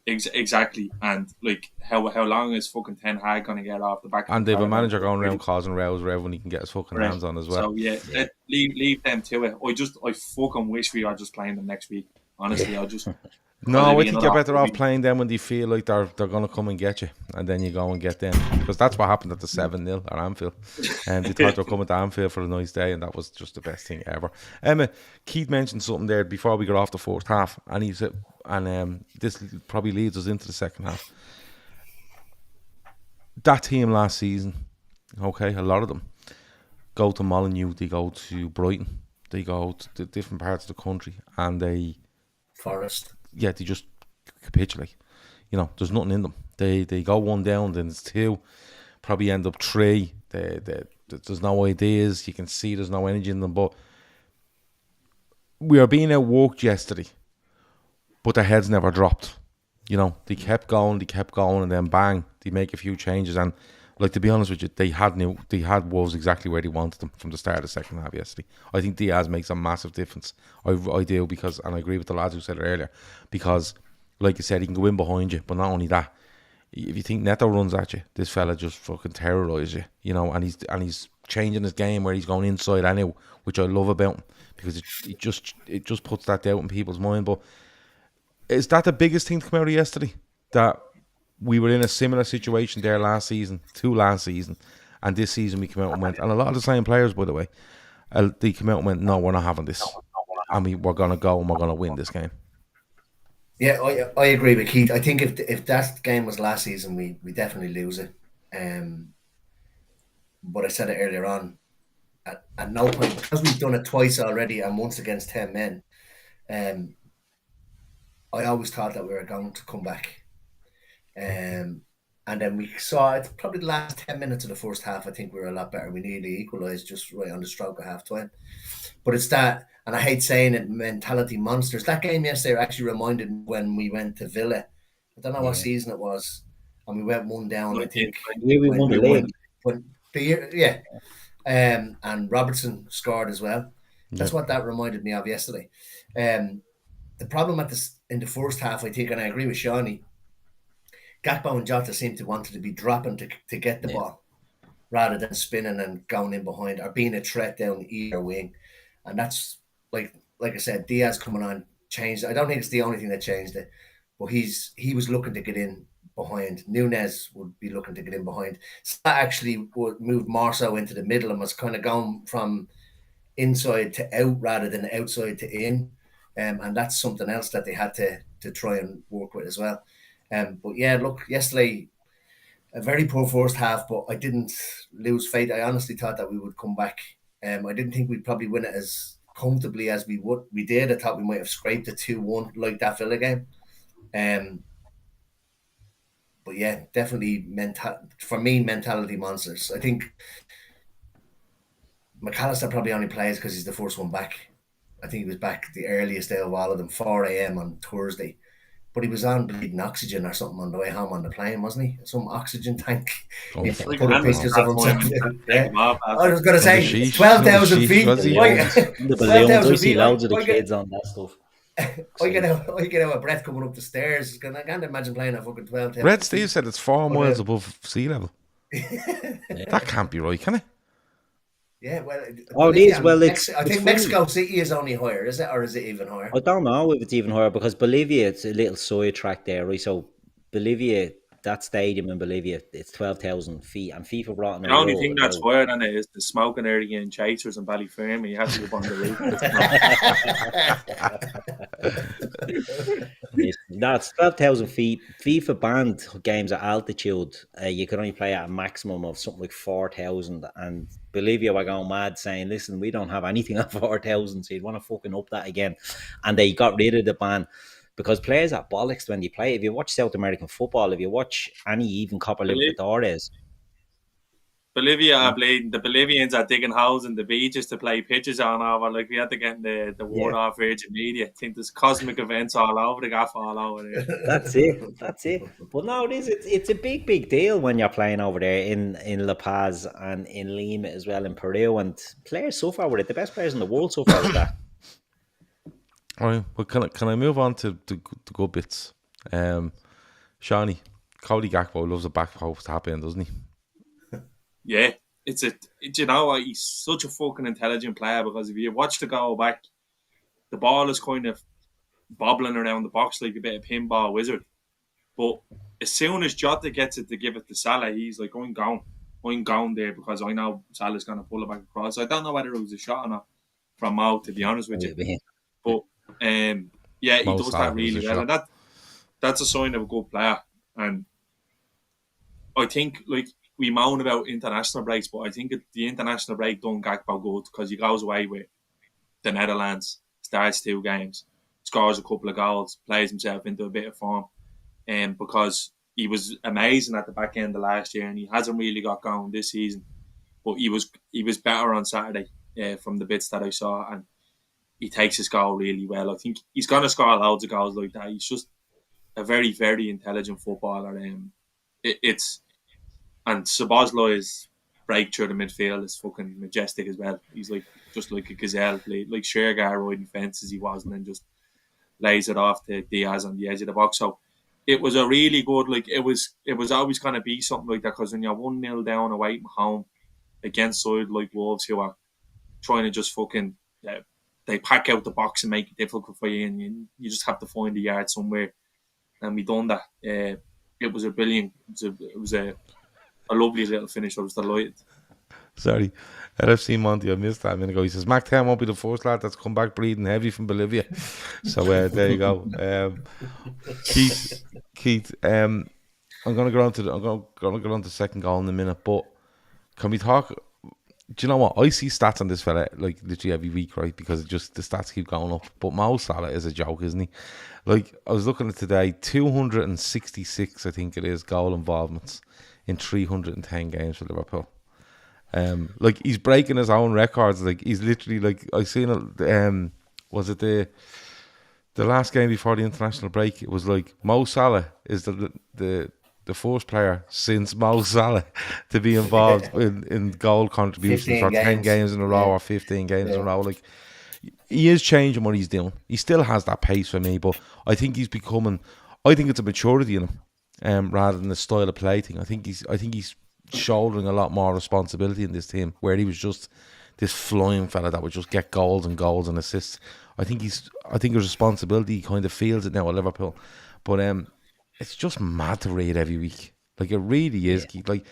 exactly, and like how long is fucking Ten Hag gonna get off the back? And they have a manager going around causing rows when he can get his fucking hands on as well. So leave them to it. I fucking wish we are just playing them next week. Honestly, I just. No, I think you're better off playing them when they feel like they're going to come and get you, and then you go and get them, because that's what happened at the 7-0 at Anfield, and they thought they were coming to Anfield for a nice day, and that was just the best thing ever. Emmet, Keith mentioned something there before we got off the first half, and he said, and this probably leads us into the second half. That team last season, okay, a lot of them go to Molineux, they go to Brighton, they go to the different parts of the country, and they Forest. Yeah, they just capitulate. There's nothing in them. They go 1 down, then it's 2, probably end up 3. There's no ideas. You can see there's no energy in them. But we are being outworked yesterday, but their heads never dropped. They kept going, and then bang, they make a few changes. And like, to be honest with you, they had Wolves exactly where they wanted them from the start of the second half yesterday. I think Diaz makes a massive difference. I do, because, and I agree with the lads who said it earlier, because, like you said, he can go in behind you, but not only that, if you think Neto runs at you, this fella just fucking terrorises you, and he's changing his game where he's going inside anyway, which I love about him, because it just puts that doubt in people's mind. But is that the biggest thing to come out of yesterday? That we were in a similar situation there last season, and this season we came out and went, and a lot of the same players, by the way, they came out and went, no, we're not having this. we're going to go and we're going to win this game. Yeah, I agree with Keith. I think if that game was last season, we definitely lose it. But I said it earlier on, at no point, because we've done it twice already and once against 10 men, I always thought that we were going to come back. And then we saw it probably the last 10 minutes of the first half. I think we were a lot better. We nearly equalised just right on the stroke of half time. But it's that, and I hate saying it, mentality monsters. That game yesterday actually reminded me when we went to Villa. I don't know what season it was, and we went 1 down. I think we won the league. And Robertson scored as well. That's what that reminded me of yesterday. The problem in the first half, I think, and I agree with Seany, Gakpo and Jota seemed to want to be dropping to get the ball rather than spinning and going in behind or being a threat down either wing. And that's, like I said, Diaz coming on changed. I don't think it's the only thing that changed it, but he was looking to get in behind. Nunez would be looking to get in behind. Salah actually would move more so into the middle and was kind of going from inside to out rather than outside to in. And that's something else that they had to try and work with as well. But yeah, look, yesterday, a very poor first half, but I didn't lose faith. I honestly thought that we would come back. I didn't think we'd probably win it as comfortably as we did. I thought we might have scraped a 2-1 like that Villa game. But yeah, definitely for me, mentality monsters. I think McAllister probably only plays because he's the first one back. I think he was back the earliest out of all of them, 4 a.m. on Thursday. But he was on bleeding oxygen or something on the way home on the plane, wasn't he? Some oxygen tank. He put up pictures of himself. I was going to say, 12,000 feet. The balloons, I see loads of the kids on that stuff. I get out of breath coming up the stairs. I can't imagine playing a fucking 12,000 Red Steve said it's 4 miles above sea level. That can't be right, can it? Yeah, well, it is. Well, I think Mexico City is only higher, is it, or is it even higher? I don't know if it's even higher because Bolivia, it's a little sidetrack there, right? So Bolivia, that stadium in Bolivia, it's 12,000 feet, and FIFA brought in. The only thing that's higher than it is the smoking area in Chasers and Ballyfermot. You have to go on the roof. That's 12,000 feet. FIFA banned games at altitude. You could only play at a maximum of something like 4,000, and Bolivia were going mad saying, listen, we don't have anything at 4,000, so you'd want to fucking up that again. And they got rid of the ban because players are bollocks when they play. If you watch South American football, if you watch any even Copa Libertadores, Bolivia are playing, the Bolivians are digging holes in the beaches to play pitches on over. Like, we had to get the word off Virgin Media. I think there's cosmic events all over the gaff, all over there. That's it. But no, it's a big deal when you're playing over there in La Paz and in Lima as well, in Peru. And players so far with it, the best players in the world so far with that. All right, well, can I move on to good bits? Seany, Cody Gakpo loves a back post tap in, doesn't he? Yeah, you know what, he's such a fucking intelligent player, because if you watch the goal back, the ball is kind of bobbling around the box like a bit of pinball wizard. But as soon as Jota gets it to give it to Salah, he's like, I'm going there because I know Salah's going to pull it back across. I don't know whether it was a shot or not from Mo, to be honest with you. But yeah, he does that really well, and that's a sign of a good player. And I think, like, we moan about international breaks, but I think the international break done Gakpo good, because he goes away with the Netherlands, starts 2 games, scores a couple of goals, plays himself into a bit of form, because he was amazing at the back end of last year, and he hasn't really got going this season. But he was better on Saturday from the bits that I saw, and he takes his goal really well. I think he's going to score loads of goals like that. He's just a very, very intelligent footballer. And Szoboszlai's break through the midfield is fucking majestic as well. He's just like a gazelle, like Shergar riding fences he was, and then just lays it off to Diaz on the edge of the box. So it was a really good, it was always going to be something like that, because when you're 1-0 down away from home against side like Wolves, who are trying to just fucking, they pack out the box and make it difficult for you, and you just have to find the yard somewhere. And we done that. It was a brilliant, it was a lovely little finish. I was delighted. Sorry. LFC Monty, I missed that a minute ago. He says, Mac 10 won't be the first lad that's come back breathing heavy from Bolivia. So there you go. Keith, I'm going to go on to the second goal in a minute, but can we talk? Do you know what? I see stats on this fella like literally every week, right? Because the stats keep going up. But Mo Salah is a joke, isn't he? Like, I was looking at today, 266, I think it is, goal involvements in 310 games for Liverpool. Like, he's breaking his own records. Like, he's literally, like, I seen it, was it the last game before the international break? It was like Mo Salah is the first player since Mo Salah to be involved in goal contributions for 10 games in a row or 15 games in a row. Like, he is changing what he's doing. He still has that pace for me, but I think he's becoming. I think it's a maturity in him, rather than the style of play thing. I think he's shouldering a lot more responsibility in this team, where he was just this flying fella that would just get goals and assists. I think his responsibility, he kind of feels it now at Liverpool, but it's just mad to read every week. Like, it really is. Yeah. Like,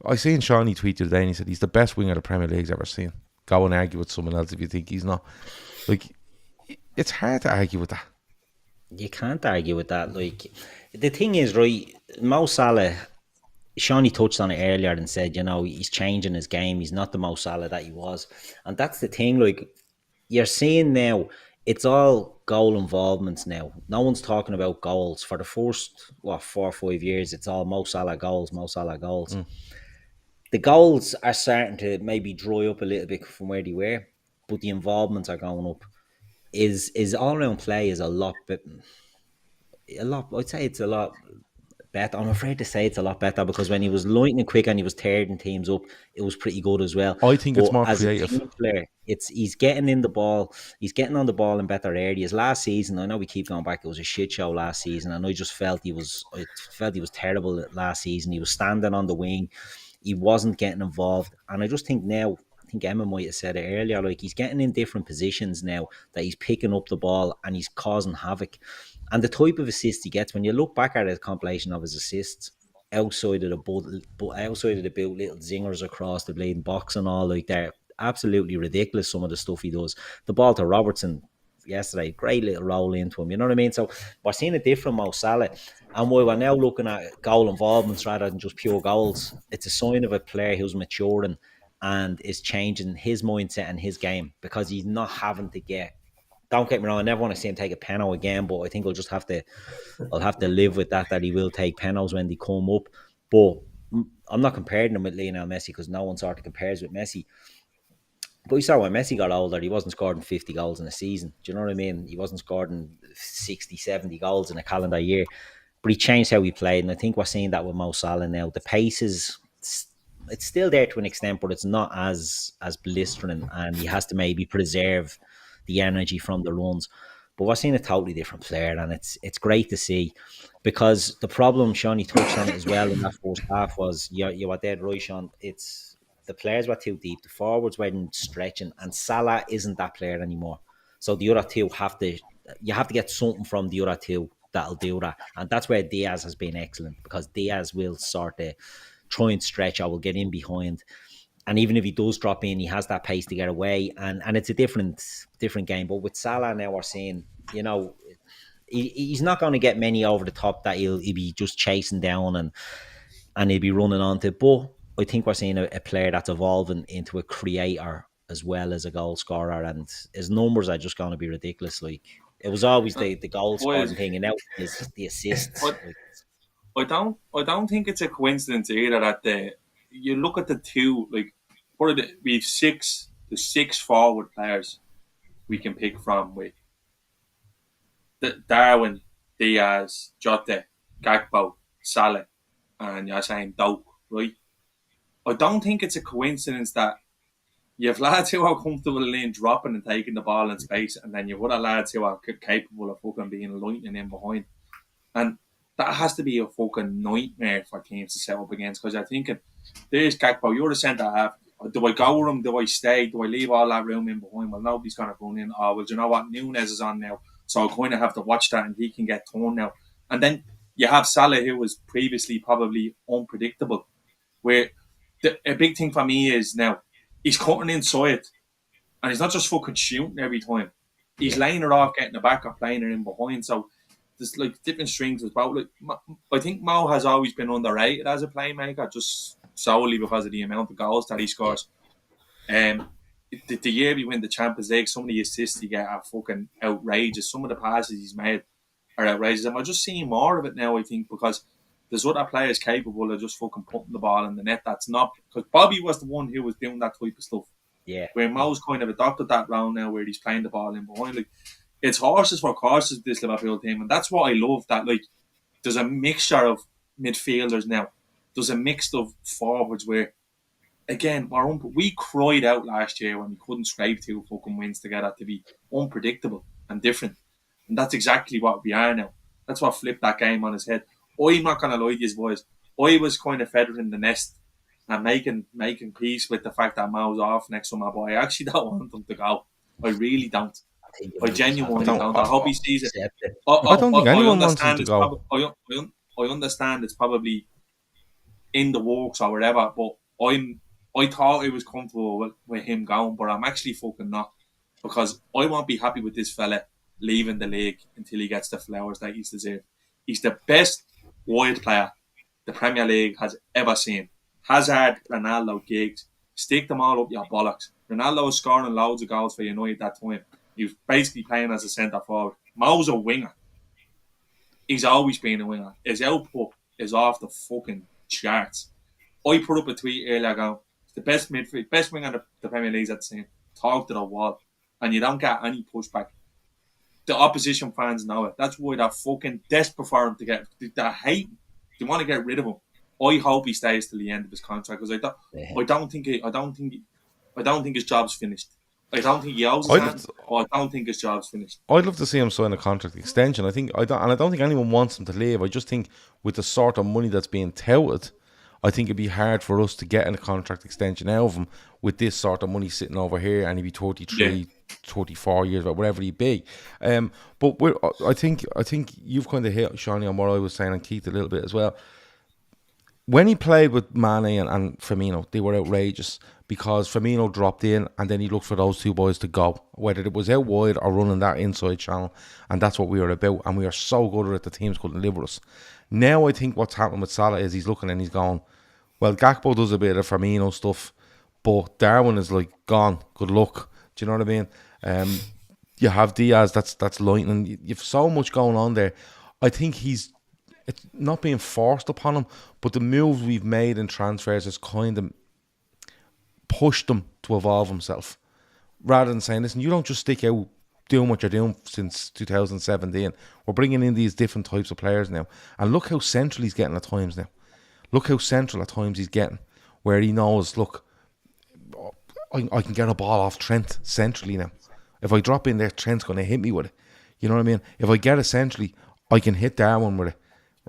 I seen Seany tweet today and he said he's the best winger the Premier League's ever seen. Go and argue with someone else if you think he's not. Like, it's hard to argue with that. You can't argue with that. Like, the thing is, right, Mo Salah, Seany touched on it earlier and said, you know, he's changing his game. He's not the Mo Salah that he was. And that's the thing, like, you're seeing now, it's all goal involvements now. No one's talking about goals. For the first, 4 or 5 years, it's all Mo Salah goals, Mo Salah goals. The goals are starting to maybe dry up a little bit from where they were, but the involvements are going up. Is all-round play is a lot. I'd say it's a lot better. I'm afraid to say it's a lot better, because when he was lightning quick and he was tearing teams up, it was pretty good as well. I think it's more creative. A team player, he's getting in the ball. He's getting on the ball in better areas. Last season, I know we keep going back, it was a shit show last season, and I just felt he was terrible last season. He was standing on the wing. He wasn't getting involved. And I just think now, I think Emmet might have said it earlier, like, he's getting in different positions now that he's picking up the ball and he's causing havoc. And the type of assists he gets, when you look back at a compilation of his assists, outside of the boot, little zingers across the bleeding box and all, like, they're absolutely ridiculous, some of the stuff he does. The ball to Robertson yesterday, great little roll into him, you know what I mean? So we're seeing a different Mo Salah, and while we're now looking at goal involvements rather than just pure goals, it's a sign of a player who's maturing and is changing his mindset and his game, because he's not having to get, don't get me wrong, I never want to see him take a penalty again, but I think I'll have to live with that he will take penalties when they come up. But I'm not comparing him with Lionel Messi, because no one sort of compares with Messi. But you saw when Messi got older, he wasn't scoring 50 goals in a season. Do you know what I mean? He wasn't scoring 60, 70 goals in a calendar year. But he changed how he played, and I think we're seeing that with Mo Salah now. The pace is, it's still there to an extent, but it's not as blistering, and he has to maybe preserve the energy from the runs. But we're seeing a totally different player, and it's great to see, because the problem Seany touched on it as well in that first half was, you were dead right, Sean. It's the players were too deep, the forwards weren't stretching, and Salah isn't that player anymore. So the other two you have to get something from the other two that'll do that, and that's where Diaz has been excellent, because Diaz will sort of try and stretch, or will get in behind. And even if he does drop in, he has that pace to get away, and it's a different game. But with Salah now, we're seeing, you know, he's not going to get many over the top that he'll be just chasing down and he'll be running onto. But I think we're seeing a player that's evolving into a creator as well as a goal scorer, and his numbers are just going to be ridiculous. Like, it was always the goal scoring thing, and now is the assists. I don't think it's a coincidence either that you look at the two, like, we have six forward players we can pick from, with Darwin, Diaz, Jota, Gakpo, Salah, and you're saying Doak, right? I don't think it's a coincidence that you have lads who are comfortable in dropping and taking the ball in space, and then you have other lads who are capable of fucking being lightning in behind. And that has to be a fucking nightmare for teams to set up against, because you're thinking, there's Gakpo, you're the centre half. Do I go with him? Do I stay? Do I leave all that room in behind? Well, nobody's going to run in. Oh, well, do you know what? Nunes is on now, so I kind of have to watch that, and he can get torn now. And then you have Salah, who was previously probably unpredictable. Where a big thing for me is now, he's cutting inside, and he's not just fucking shooting every time. He's laying it off, getting the back or playing it in behind. So there's like different strings about. Like I think Mo has always been underrated as a playmaker, just solely because of the amount of goals that he scores. The year we win the Champions League, some of the assists he get are fucking outrageous. Some of the passes he's made are outrageous, and we're just seeing more of it now. I think because there's other players capable of just fucking putting the ball in the net. That's not because Bobby was the one who was doing that type of stuff. Yeah. Where Mo's kind of adopted that round now, where he's playing the ball in behind. Like it's horses for courses, this Liverpool team, and that's what I love. That like there's a mixture of midfielders now. There's a mix of forwards where, again, we cried out last year when we couldn't scrape 2 fucking wins together to be unpredictable and different, and that's exactly what we are now. That's what flipped that game on his head. I'm not gonna lie to you boys. I was kind of feathering the nest and making peace with the fact that Mo's off next summer, but I actually don't want him to go. I really don't. I genuinely don't. I hope he sees it. I don't think anyone wants him to go. I understand it's probably in the works or whatever, but I thought I was comfortable with him going, but I'm actually fucking not, because I won't be happy with this fella leaving the league until he gets the flowers that he's deserved. He's the best wide player the Premier League has ever seen. Hazard, Ronaldo, Giggs, stick them all up your bollocks. Ronaldo was scoring loads of goals for United that time. He was basically playing as a centre forward. Mo's a winger. He's always been a winger. His output is off the fucking charts. I put up a tweet earlier ago. It's the best winger the Premier League's ever seen. Talk to the wall. And you don't get any pushback. The opposition fans know it. That's why they're fucking desperate for him to get. They hate him. They want to get rid of him. I hope he stays till the end of his contract, because I don't think his job's finished. I don't think he owes his hand, but I don't think his job's finished. I'd love to see him sign a contract extension. I don't think anyone wants him to leave. I just think with the sort of money that's being touted, I think it'd be hard for us to get a contract extension out of him with this sort of money sitting over here, and he'd be 33, 34 years, but whatever he'd be. But I think you've kind of hit, Seany, on what I was saying, and Keith a little bit as well. When he played with Mane and Firmino, they were outrageous, because Firmino dropped in and then he looked for those two boys to go, whether it was out wide or running that inside channel, and that's what we were about, and we are so good at it, the teams couldn't live with us. Now I think what's happening with Salah is he's looking and he's going, well, Gakpo does a bit of Firmino stuff, but Darwin is like gone, good luck. Do you know what I mean? You have Diaz, that's lightning. You've so much going on there. I think it's not being forced upon him, but the moves we've made in transfers has kind of pushed him to evolve himself, rather than saying, listen, you don't just stick out doing what you're doing since 2017. We're bringing in these different types of players now, and look how central he's getting at times now. Look how central at times he's getting, where he knows, look, I can get a ball off Trent centrally now. If I drop in there, Trent's going to hit me with it. You know what I mean? If I get it centrally, I can hit Darwin with it.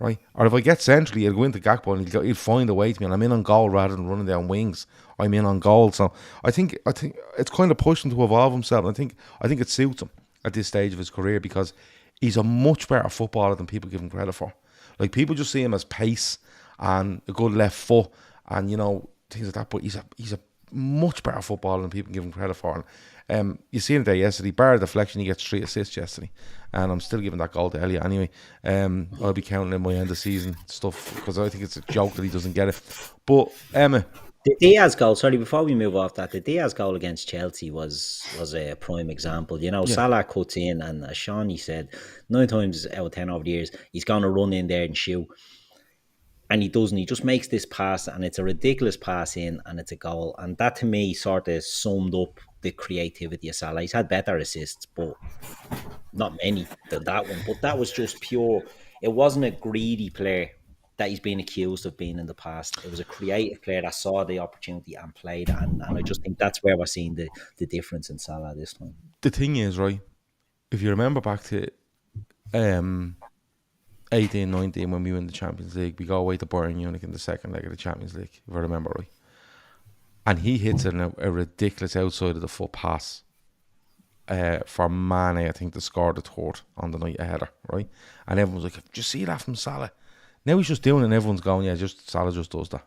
Right? Or if I get centrally, he'll go into Gakpo and he'll find a way to me, and I'm in on goal rather than running down wings. I'm in on goal. So I think it's kind of pushed him to evolve himself. I think it suits him at this stage of his career, because he's a much better footballer than people give him credit for. Like, people just see him as pace and a good left foot and, you know, things like that, but he's a much better footballer than people give him credit for. And you seen it there yesterday, bar a deflection, he gets 3 assists yesterday, and I'm still giving that goal to Elliott anyway. I'll be counting in my end of season stuff, because I think it's a joke that he doesn't get it. But Emmet, the Diaz goal, sorry, before we move off that, the Diaz goal against Chelsea was a prime example. You know, Salah cuts in, and as Seany said, 9 times out of 10 over the years, he's going to run in there and shoot. And he doesn't. He just makes this pass, and it's a ridiculous pass in, and it's a goal. And that, to me, sort of summed up the creativity of Salah. He's had better assists, but not many than that one. But that was just pure. It wasn't a greedy player that he's been accused of being in the past. It was a creative player that saw the opportunity and played. And I just think that's where we're seeing the difference in Salah this time. The thing is, right, if you remember back to 18, 19, when we win the Champions League, we go away to Bayern Munich in the second leg of the Champions League, if I remember right. And he hits a ridiculous outside of the foot pass for Mane, I think, to score the third on the night ahead, right? And everyone's like, did you see that from Salah? Now he's just doing it, and everyone's going, yeah, just Salah just does that.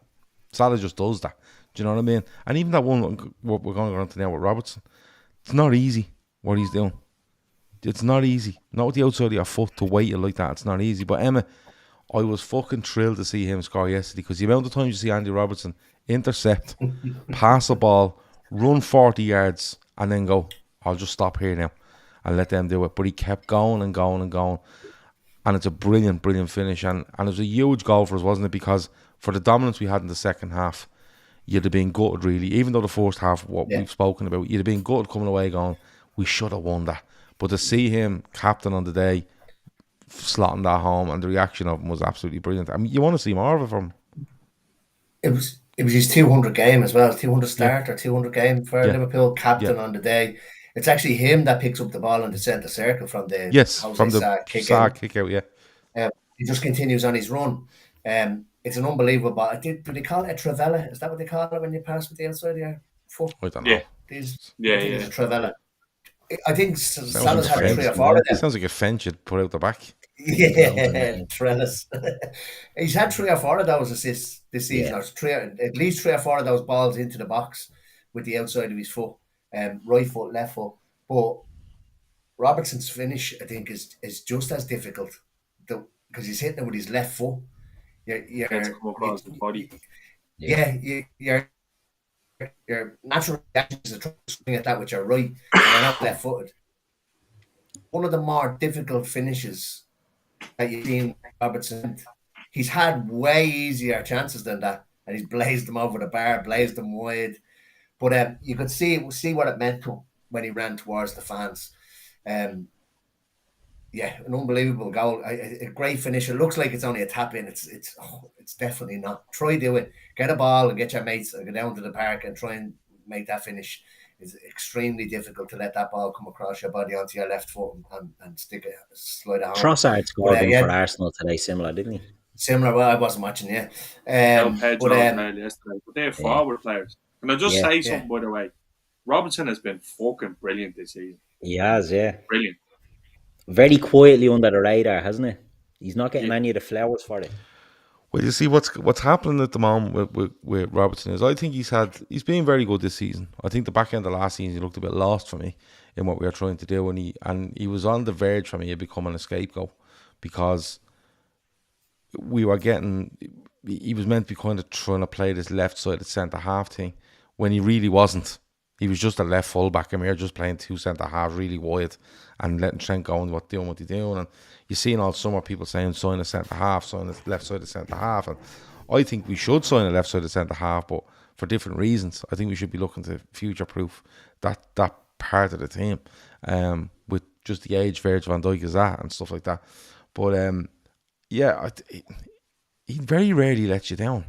Salah just does that. Do you know what I mean? And even that one, what we're going on to now with Robertson, it's not easy what he's doing. It's not easy. Not with the outside of your foot to weight it like that. It's not easy. But Emmet, I was fucking thrilled to see him score yesterday, because the amount of times you see Andy Robertson intercept, pass the ball, run 40 yards, and then go, I'll just stop here now and let them do it. But he kept going and going and going. And it's a brilliant, brilliant finish. And it was a huge goal for us, wasn't it? Because for the dominance we had in the second half, you'd have been gutted, really. Even though the first half, what we've spoken about, you'd have been gutted coming away going, we should have won that. But to see him captain on the day, slotting that home, and the reaction of him was absolutely brilliant. I mean, you want to see more of it from him. It was his 200 game as well, 200 start or 200 game for Liverpool, captain on the day. It's actually him that picks up the ball in the centre circle from the Salah kick out. He just continues on his run. It's an unbelievable ball. Do they call it a Travella? Is that what they call it when you pass with the outside of your foot? I don't know. It's a Travella. I think Salah's had 3 or 4 of them. It sounds like a fence you'd put out the back. Yeah, trellis. He's had 3 or 4 of those assists this season. At least 3 or 4 of those balls into the box with the outside of his foot, right foot, left foot. But Robertson's finish, I think, is just as difficult because he's hitting it with his left foot. Your natural reaction is to try to swing at that with your right, and you're not left footed. One of the more difficult finishes that you've seen Robertson. He's had way easier chances than that, and he's blazed them over the bar, blazed them wide. But you could see what it meant to him when he ran towards the fans. An unbelievable goal, a great finish. It looks like it's only a tap in. It's definitely not. Try do it. Get a ball and get your mates and go down to the park and try and make that finish. It's extremely difficult to let that ball come across your body onto your left foot and slide it home. Trossard scored one for Arsenal today, similar, didn't he? Similar. Well, I wasn't watching. But they're forward players. And I'll just say something, by the way. Robertson has been fucking brilliant this season. He has, Brilliant. Very quietly under the radar, hasn't he? He's not getting any of the flowers for it. Well, you see what's happening at the moment with Robertson is I think he's been very good this season. I think the back end of last season he looked a bit lost for me in what we were trying to do, and he was on the verge for me of becoming a scapegoat because he was meant to be kind of trying to play this left-sided centre-half thing when he really wasn't. He was just a left full-back, and we were just playing 2 centre-halves really wide and letting Trent go and doing what he's doing. And you're seeing all summer people saying sign a centre-half, sign a left-sided centre-half. And I think we should sign a left-sided centre-half, but for different reasons. I think we should be looking to future-proof that part of the team with just the age Virgil van Dijk is at and stuff like that. But he very rarely lets you down.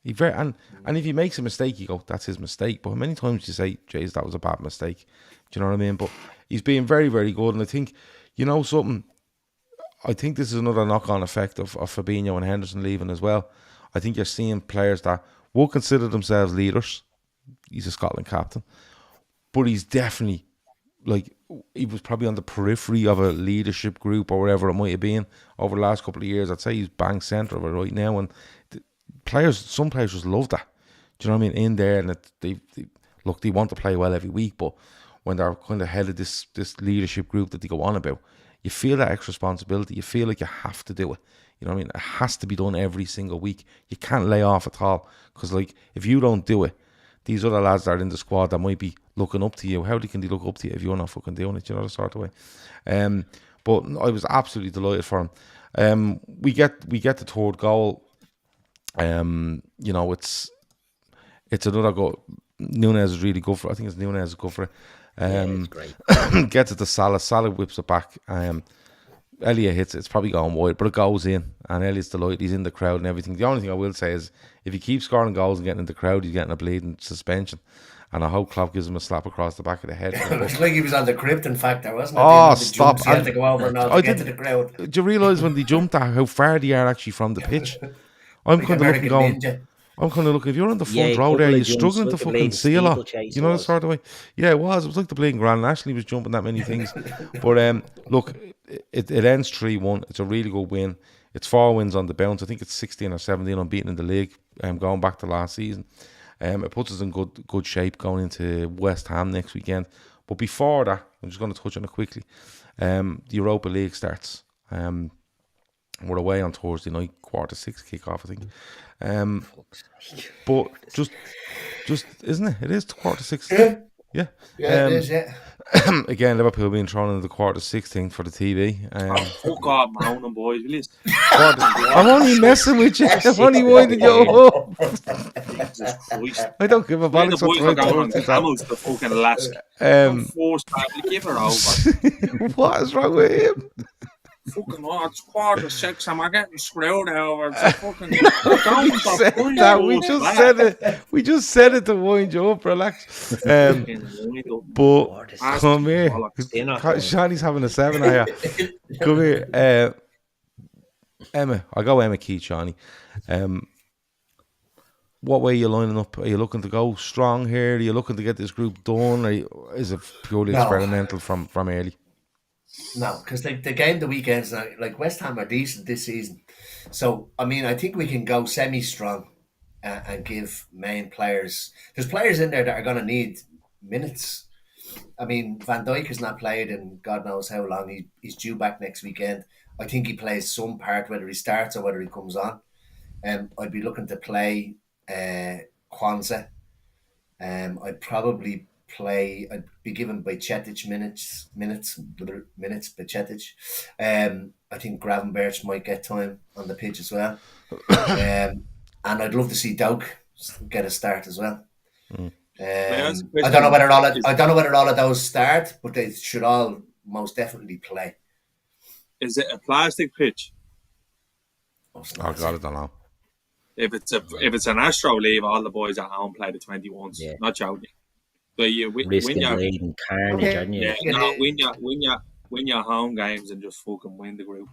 And if he makes a mistake, you go, that's his mistake. But many times you say, Jays, that was a bad mistake. Do you know what I mean? But he's being very, very good. And I think, something, I think this is another knock-on effect of Fabinho and Henderson leaving as well. I think you're seeing players that will consider themselves leaders. He's a Scotland captain. But he's definitely, he was probably on the periphery of a leadership group or whatever it might have been over the last couple of years. I'd say he's bang centre of it right now. And some players just love that. Do you know what I mean? In there, and they want to play well every week, but when they're kind of head of this leadership group that they go on about, you feel that extra responsibility. You feel like you have to do it. You know what I mean? It has to be done every single week. You can't lay off at all, because if you don't do it, these other lads that are in the squad that might be looking up to you, how can they look up to you if you're not fucking doing it? You know, the sort of way. But I was absolutely delighted for him. We get the third goal. It's another goal. Nunes is really good for it. I think it's Nunes is good for it. It's great. Gets it to Salah. Salah whips it back. Elliott hits it. It's probably going wide, but it goes in. And Elliott's delighted. He's in the crowd and everything. The only thing I will say is, if he keeps scoring goals and getting in the crowd, he's getting a bleeding suspension. And I hope Klopp gives him a slap across the back of the head. It looks like he was on the Krypton factor, wasn't it? Oh, stop. He had to go over and all to get to the crowd. Do you realise when they jumped how far they are actually from the pitch? I'm kind of looking, if you're on the front row there, you're struggling to fucking seal off. You know, the sort of way. Yeah, it was like the bleeding Grand National. He was jumping that many things. But look, it ends 3-1. It's a really good win. It's 4 wins on the bounce. I think it's 16 or 17 unbeaten in the league. going back to last season. It puts us in good shape going into West Ham next weekend. But before that, I'm just going to touch on it quickly. The Europa League starts. We're away on Thursday night, 6:15 kickoff, I think. But just isn't it? It is 6:15. Yeah. Yeah, it is, yeah. Again, Liverpool being thrown into the 6:15 thing for the TV. Fuck off, Mountain boys, will you? I'm only messing with you. I'm only winding you up. Jesus Christ. I don't give a When the bollocks boys are going on what camels to fucking Alaska. Forced back, give her over. What is wrong with him? Fucking what? It's 6:15 and we're getting screwed over. It's fucking We just said it to wind you up, relax. But come here. Shani's having a 7 here. Come here. Emma, I'll go Emma Keith, Shani. What way are you lining up? Are you looking to go strong here? Are you looking to get this group done? Or is it purely experimental from early? No, because the game the weekends now, like West Ham are decent this season, so I mean I think we can go semi-strong and give main players. There's players in there that are going to need minutes. I mean Van Dijk has not played in God knows how long. He's due back next weekend. I think he plays some part, whether he starts or whether he comes on. I'd be looking to play Kwanzaa. I'd probably I'd be given Bajcetic minutes Bajcetic. I think Gravenberch might get time on the pitch as well. And I'd love to see Doak get a start as well. I don't know whether all of those start, but they should all most definitely play. Is it a plastic pitch? Oh God, I don't know. If it's an Astro leave, all the boys at home play the 21s. Yeah. Not joking. So when your home games and just fucking win the group.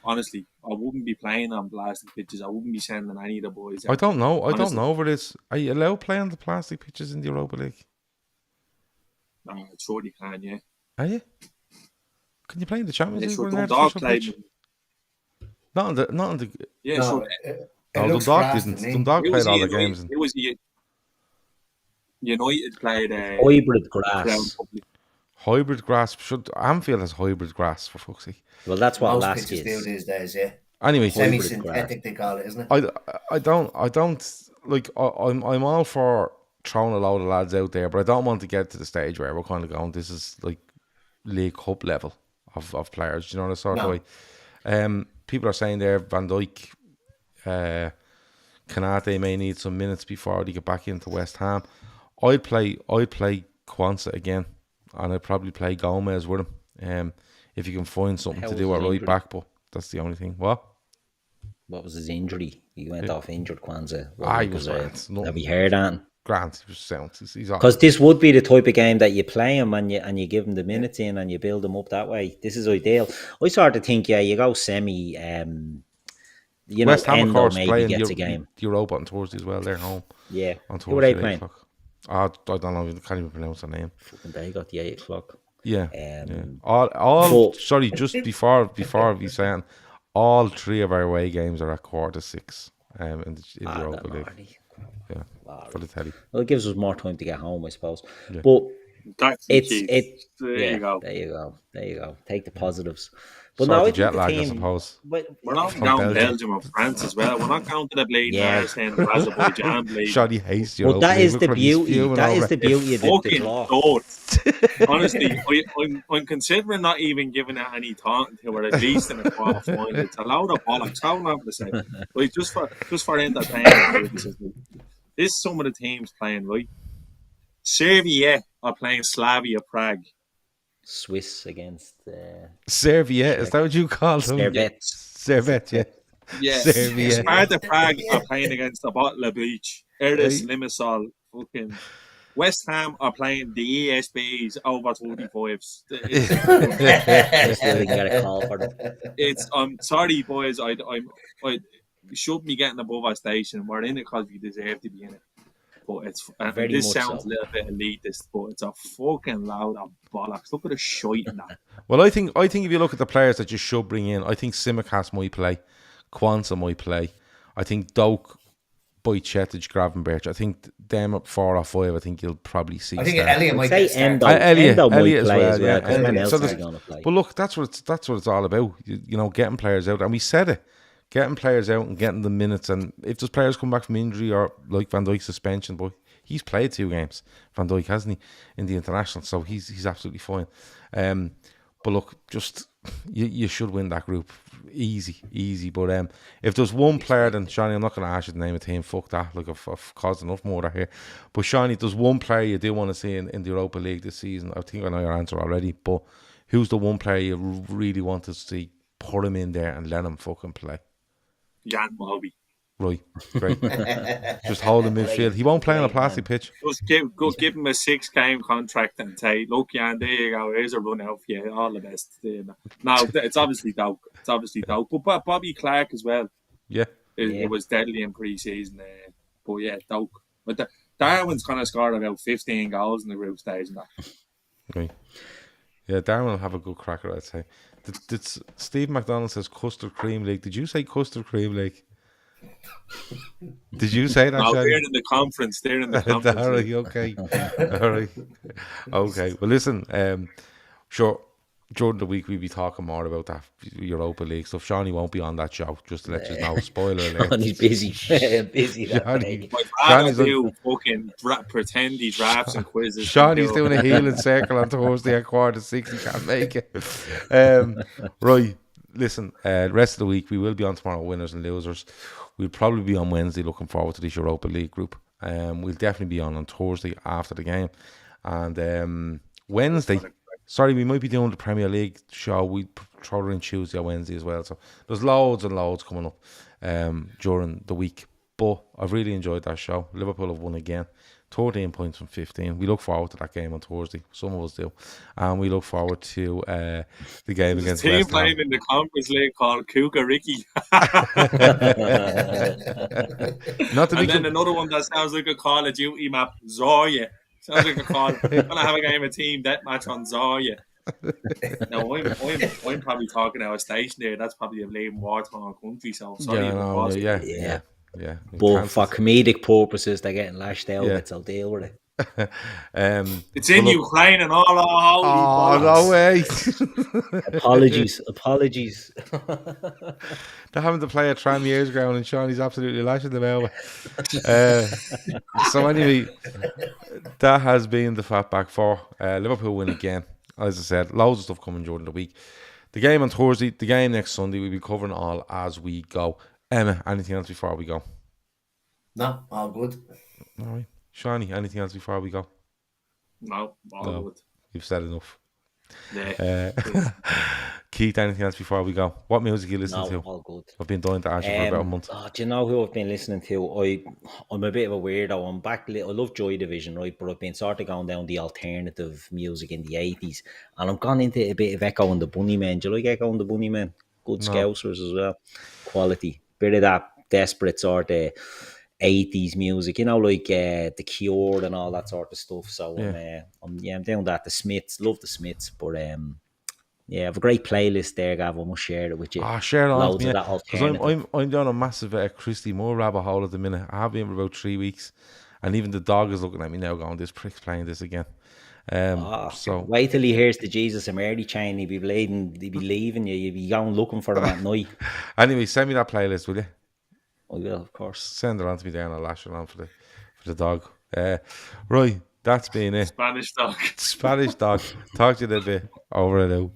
Honestly, I wouldn't be playing on plastic pitches. I wouldn't be sending any of the boys out. I don't know over this. Are you allowed playing on the plastic pitches in the Europa League? No, I surely can, yeah. Are you? Can you play in the Champions League? Not on the. Yeah, no, Dundalk didn't. Dundalk played all the games. It was United played hybrid grass. Hybrid grass. Anfield has hybrid grass, for fuck's sake. Well, that's what most pitches do these days, yeah. Anyway, semi-synthetic they call it, isn't it? I don't like. I'm all for throwing a load of lads out there, but I don't want to get to the stage where we're kind of going. This is like League Cup level of players. Do you know what sort of way? People are saying there Van Dijk, Kanate may need some minutes before they get back into West Ham. I'd play Kwanzaa again, and I'd probably play Gomez with him. If you can find something to do at right back, but that's the only thing. What was his injury? He went off injured, Kwanzaa. He was have you heard that? Grant, he was sound. Because this would be the type of game that you play him and you give him the minutes in and you build him up that way. This is ideal. I sort of think, you go semi. West Ham, of course, maybe gets a game. Europa on Thursday as well. They're home. Yeah. On Thursday. Who are they playing? I don't know. I can't even pronounce their name. Fucking they got the 8 o'clock. Yeah. Sorry, just before we saying, all 3 of our away games are at 6:15 in the Europa League. Yeah, for the telly. Well, it gives us more time to get home, I suppose. Yeah. But there you go. Take the positives. But now I jet lag, I suppose. We're not going to Belgium or France as well. We're not going to the bleeding Arsene or Azerbaijan bleeding. Shoddy hates you. Well, that is the beauty. That is the beauty of the draw. Honestly, I'm considering not even giving it any thought until we're at least in a quarter final. It's a load of bollocks. How am I to say? Like just for entertainment. This is some of the teams playing, right? Serbia are playing Slavia Prague. Swiss against Serviette, is that what you call them? Servette, yeah. Yeah. Sparta Prague are playing against the bottle of bleach. Erdis Limassol, fucking West Ham are playing the ESBs over 25s. I'm sorry, boys. I should be getting above our station. We're in it because we deserve to be in it. But this sounds a little bit elitist, but it's a fucking load of bollocks. Look at the shite in that. Well, I think if you look at the players that you should bring in, I think Tsimikas might play, Kwanzaa might play. I think Doak, Bajcetic, Gravenberch. I think them at 4 or 5. I think you'll probably see. I think start. Elliott might get started. Endo might Elliott play as well. yeah. Because when else So is there's- he going to play? But look, that's what it's all about. You know, getting players out, and we said it, getting players out and getting the minutes. And if there's players come back from injury or like Van Dijk's suspension, but he's played 2 games, Van Dijk, hasn't he, in the international? So he's absolutely fine. But look, just you should win that group easy. But if there's one player, then Seany, I'm not going to ask you to name a team. Fuck that. Like I've caused enough more here. But Seany, there's one player you do want to see in the Europa League this season. I think I know your answer already. But who's the one player you really want to see? Put him in there and let him fucking play. YNWA. Right, great. Just hold him midfield. He won't play on a plastic pitch. Just give him a 6-game contract and say, look, Jan, there you go. Here's a run out for you. All the best. No, it's obviously dope. But Bobby Clark as well. Yeah. It was deadly in pre-season. But yeah, dope. But Darwin's going to score about 15 goals in the group stage. Right. Yeah, Darwin will have a good cracker, I'd say. Did Steve McDonald says Custard Cream League. Did you say Custard Cream League? Did you say that? No, Shani? they're in the conference. All right, okay. All right. Okay. Well, listen, sure, during the week we'll be talking more about that Europa League stuff. Seany won't be on that show, just to let you know. Spoiler alert. He's busy. busy that day. My father do fucking pretend he drafts and quizzes. Seany's doing a healing circle on Thursday at 5:45. He can't make it. Right. Listen, rest of the week we will be on tomorrow, winners and losers. We'll probably be on Wednesday, looking forward to this Europa League group. We'll definitely be on Thursday after the game. And Wednesday, we might be doing the Premier League show. We throw it in Tuesday or Wednesday as well. So there's loads and loads coming up during the week. But I've really enjoyed that show. Liverpool have won again. 13 points from 15. We look forward to that game on Thursday. Some of us do. And we look forward to the game against team West Ham. playing in the Conference League called Kuka Ricky. Not to be and then another one that sounds like a Call of Duty map, Zoya. Sounds like a call. I'm going to have a game of team deathmatch on Zoya. Now, I'm probably talking out of station there. That's probably a bleeding war-torn country. So sorry. Yeah. But for comedic purposes, they're getting lashed out with, so deal with it. It's in Ukraine and all our no way. Apologies. They're having to play at Tranmere's ground and Seany's absolutely lashing them out. So anyway, that has been the Fatback 4. Liverpool win again. As I said, loads of stuff coming during the week. The game on Thursday, the game next Sunday, we'll be covering all as we go. Emmet, anything else before we go? No, all good. All right. Seany, anything else before we go? No, all good. You've said enough. Yeah. Keith, anything else before we go? What music are you listening to? All good. I've been dying to ask you for about a month. Do you know who I've been listening to? I'm a bit of a weirdo. I'm back. I love Joy Division, right? But I've been sort of going down the alternative music in the 80s. And I've gone into a bit of Echo and the Bunnymen. Do you like Echo and the Bunnymen? Good Scousers as well. Quality. Bit of that desperate sort of 80s music, you know, like The Cure and all that sort of stuff. So I'm doing that. The Smiths, love the Smiths, but I have a great playlist there, Gav. I must share it with you. Share it on me. Because I'm doing a massive Christy Moore rabbit hole at the minute. I have been for about 3 weeks, and even the dog is looking at me now, going, "This prick's playing this again." So wait till he hears the Jesus and Mary chain. He'll be leaving you. You'll be going looking for him at night. Anyway, send me that playlist, will you? I will, of course. Send it on to me there and I'll lash it on for the dog. Right, that's been it. Spanish dog. Talk to you in a bit. Over and out.